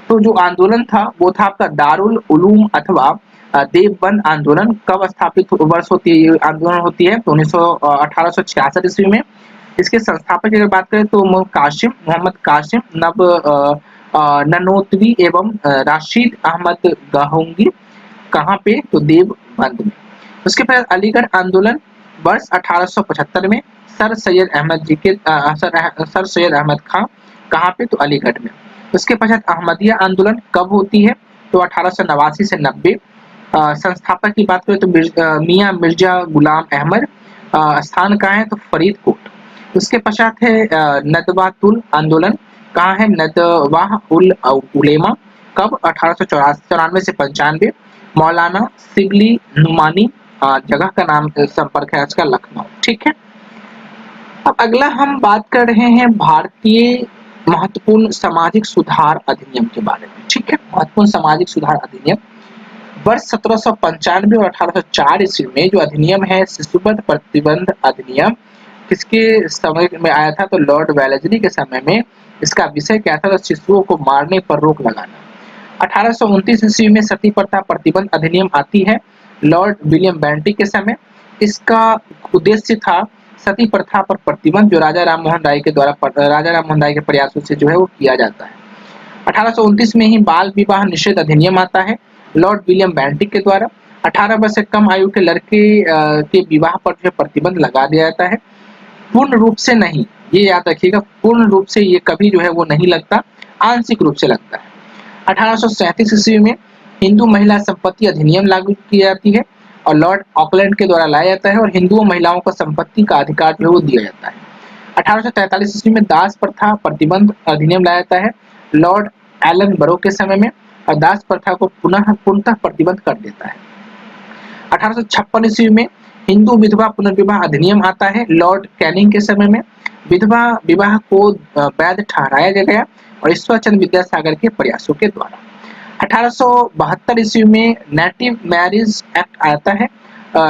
तो जो आंदोलन था वो था आपका दारुल उलूम अथवा देवबंद आंदोलन। कब स्थापित वर्ष होती है ये आंदोलन होती है? तो 1866 ईस्वी में। इसके संस्थापक की अगर बात करें तो मोहम्मद कासिम ननोतवी एवं राशिद अहमद गंगोही। कहाँ पे? तो देवबंद में। उसके बाद अलीगढ़ आंदोलन वर्ष 1875 में सर सैयद अहमद जी के सर सैयद अहमद खां। कहाँ पे? तो अलीगढ़ में। उसके पश्चात अहमदिया आंदोलन कब होती है? तो 1889 से 90। संस्थापक की बात करें तो मियाँ मिर्जा गुलाम अहमद। स्थान कहाँ है? तो फरीदकोट। उसके पश्चात है नदवातुल आंदोलन। कहाँ है? नदवाह उल उलेमा। कब? 1894 से 95। मौलाना सिबली नुमानी। जगह का नाम संपर्क है आजकल लखनऊ। ठीक है। अब अगला हम बात कर रहे हैं भारतीय महत्वपूर्ण सामाजिक सुधार अधिनियम के बारे में। ठीक है, महत्वपूर्ण सामाजिक सुधार अधिनियम वर्ष 1795 और 1804 ईस्वी में जो अधिनियम है शिशुवध प्रतिबंध अधिनियम किसके समय में आया था? तो लॉर्ड वेलेस्ली के समय में। इसका विषय क्या था? तो शिशुओं को मारने पर रोक लगाना। 1829 ईस्वी में सती प्रथा प्रतिबंध अधिनियम आती है लॉर्ड विलियम बेंटिक के समय। इसका उद्देश्य था सती प्रथा पर प्रतिबंध जो राजा राम मोहन राय के प्रयासों से जो है वो किया जाता है। 1829 में ही बाल विवाह निषेध अधिनियम आता है लॉर्ड विलियम बेंटिक के द्वारा। 18 वर्ष से कम आयु के लड़के के विवाह पर जो प्रतिबंध लगा दिया जाता है। पूर्ण रूप से नहीं, ये याद रखिएगा, पूर्ण रूप से ये कभी जो है वो नहीं लगता, आंशिक रूप से लगता है। 1837 ईस्वी में हिंदू महिला संपत्ति अधिनियम लागू की जाती है और लॉर्ड ऑकलैंड के द्वारा लाया जाता है और हिंदुओं महिलाओं को संपत्ति का अधिकार जो है वो दिया जाता है। 1843 ईस्वी में दास प्रथा प्रतिबंध अधिनियम लाया जाता है लॉर्ड एलन बरो के समय में और दास प्रथा को पुनः प्रतिबंध कर देता है। 1856 ईस्वी में हिंदू विधवा पुनर्विवाह अधिनियम आता है लॉर्ड कैनिंग के समय में। विधवा विवाह को वैध ठहराया गया और ईश्वर चंद्र विद्यासागर के प्रयासों के द्वारा। 1872 ईस्वी में नेटिव मैरिज एक्ट आता है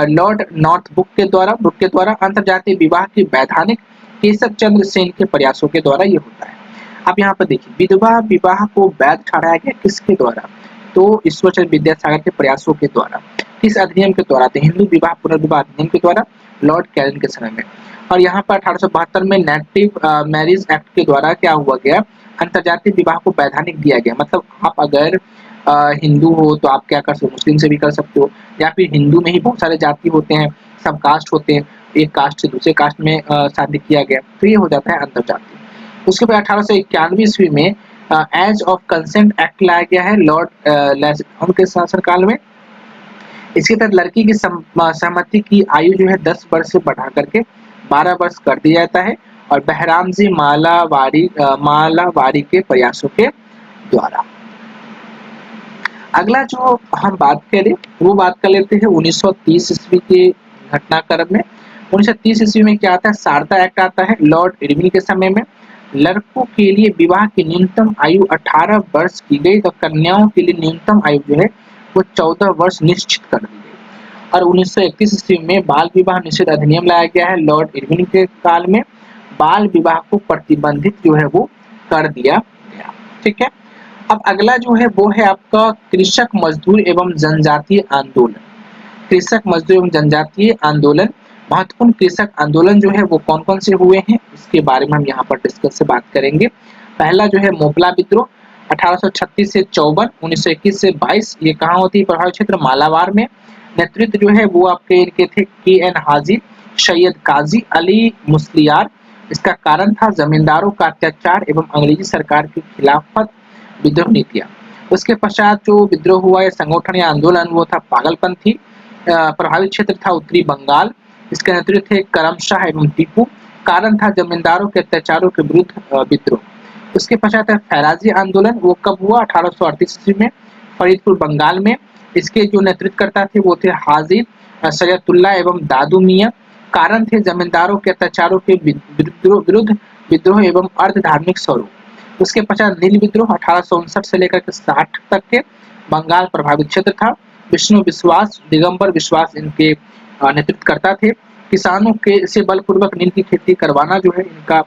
लॉर्ड नॉर्थ बुक के द्वारा अंतरजातीय विवाह की वैधानिक केशव चंद्र सेन के प्रयासों के द्वारा ये होता है। अब यहाँ पर देखिए विधवा विवाह को वैध ठहराया गया किसके द्वारा? तो ईश्वर चंद्र विद्यासागर के प्रयासों के द्वारा। किस अधिनियम के द्वारा? तो हिंदू विवाह पुनर्विवाह अधिनियम के द्वारा लॉर्ड कैनिंग के समय में। और यहाँ पर 1872 में नेटिव मैरिज एक्ट के द्वारा क्या हुआ गया? अंतरजातीय विवाह को वैधानिक दिया गया। मतलब आप अगर हिंदू हो तो आप क्या कर सकते हो? मुस्लिम से भी कर सकते हो, या फिर हिंदू में ही बहुत सारे जाति होते हैं, सब कास्ट होते हैं, एक कास्ट से दूसरे कास्ट में शादी किया गया तो ये हो जाता है अंतरजातीय। उसके बाद 1891 ईस्वी में एज ऑफ कंसेंट एक्ट लाया गया है लॉर्ड लेस्ली के शासनकाल में। इसके तहत लड़की की सहमति की आयु जो है 10 वर्ष से बढ़ा करके 12 वर्ष कर दिया जाता है और बहराम जी मालावारी के प्रयासों के द्वारा। अगला जो हम बात करें वो बात कर लेते हैं 1930 ईस्वी के घटनाक्रम में। 1930 ईस्वी में क्या आता है? शारदा एक्ट आता है लॉर्ड इरविन के समय में। लड़कों के लिए विवाह की न्यूनतम आयु 18 वर्ष की गई तो कन्याओं के लिए न्यूनतम आयु जो है वो 14 वर्ष निश्चित कर दी गई। और 1931 ईस्वी में बाल विवाह निषेध अधिनियम लाया गया है लॉर्ड इरविन के काल में। बाल विवाह को प्रतिबंधित जो है वो कर दिया गया। ठीक है। अब अगला जो है वो है आपका कृषक मजदूर एवं जनजातीय आंदोलन। कृषक मजदूर एवं जनजातीय आंदोलन, महत्वपूर्ण कृषक आंदोलन जो है वो कौन कौन से हुए हैं इसके बारे में हम यहाँ पर डिस्कस से बात करेंगे। पहला जो है मोपला विद्रोह 1836 से 54, 1921 से 22। ये कहाँ होती है? प्रभावित क्षेत्र मालाबार में। नेतृत्व जो है वो आपके इनके थे KN हाजी, सैयद काजी अली मुस्लियार। इसका कारण था जमींदारों का अत्याचार एवं अंग्रेजी सरकार के खिलाफत विद्रोह नीतियां। उसके पश्चात जो विद्रोह हुआ है संगठन या आंदोलन वो था पागलपंथी। प्रभावित क्षेत्र था उत्तरी बंगाल। इसके नेतृत्व थे करमशाह एवं टीपू। कारण था जमींदारों के अत्याचारों के विरुद्ध विद्रोह। उसके पश्चात है फैराजी आंदोलन। वो कब हुआ? 1838 ईस्वी में। फरीदपुर बंगाल में। इसके जो नेतृत्वकर्ता थे वो थे हाजी सैयदुल्लाह एवं दादू मियाँ। कारण थे जमींदारों के अत्याचारों के विरुद्ध विद्रोह एवं अर्ध धार्मिक स्वरूप। उसके पश्चात नील विद्रोह 1859 से लेकर के 60 तक के बंगाल प्रभावित क्षेत्र था। विष्णु विश्वास, दिगंबर विश्वास इनके नेतृत्वकर्ता थे। किसानों के से बलपूर्वक नील की खेती करवाना जो है इनका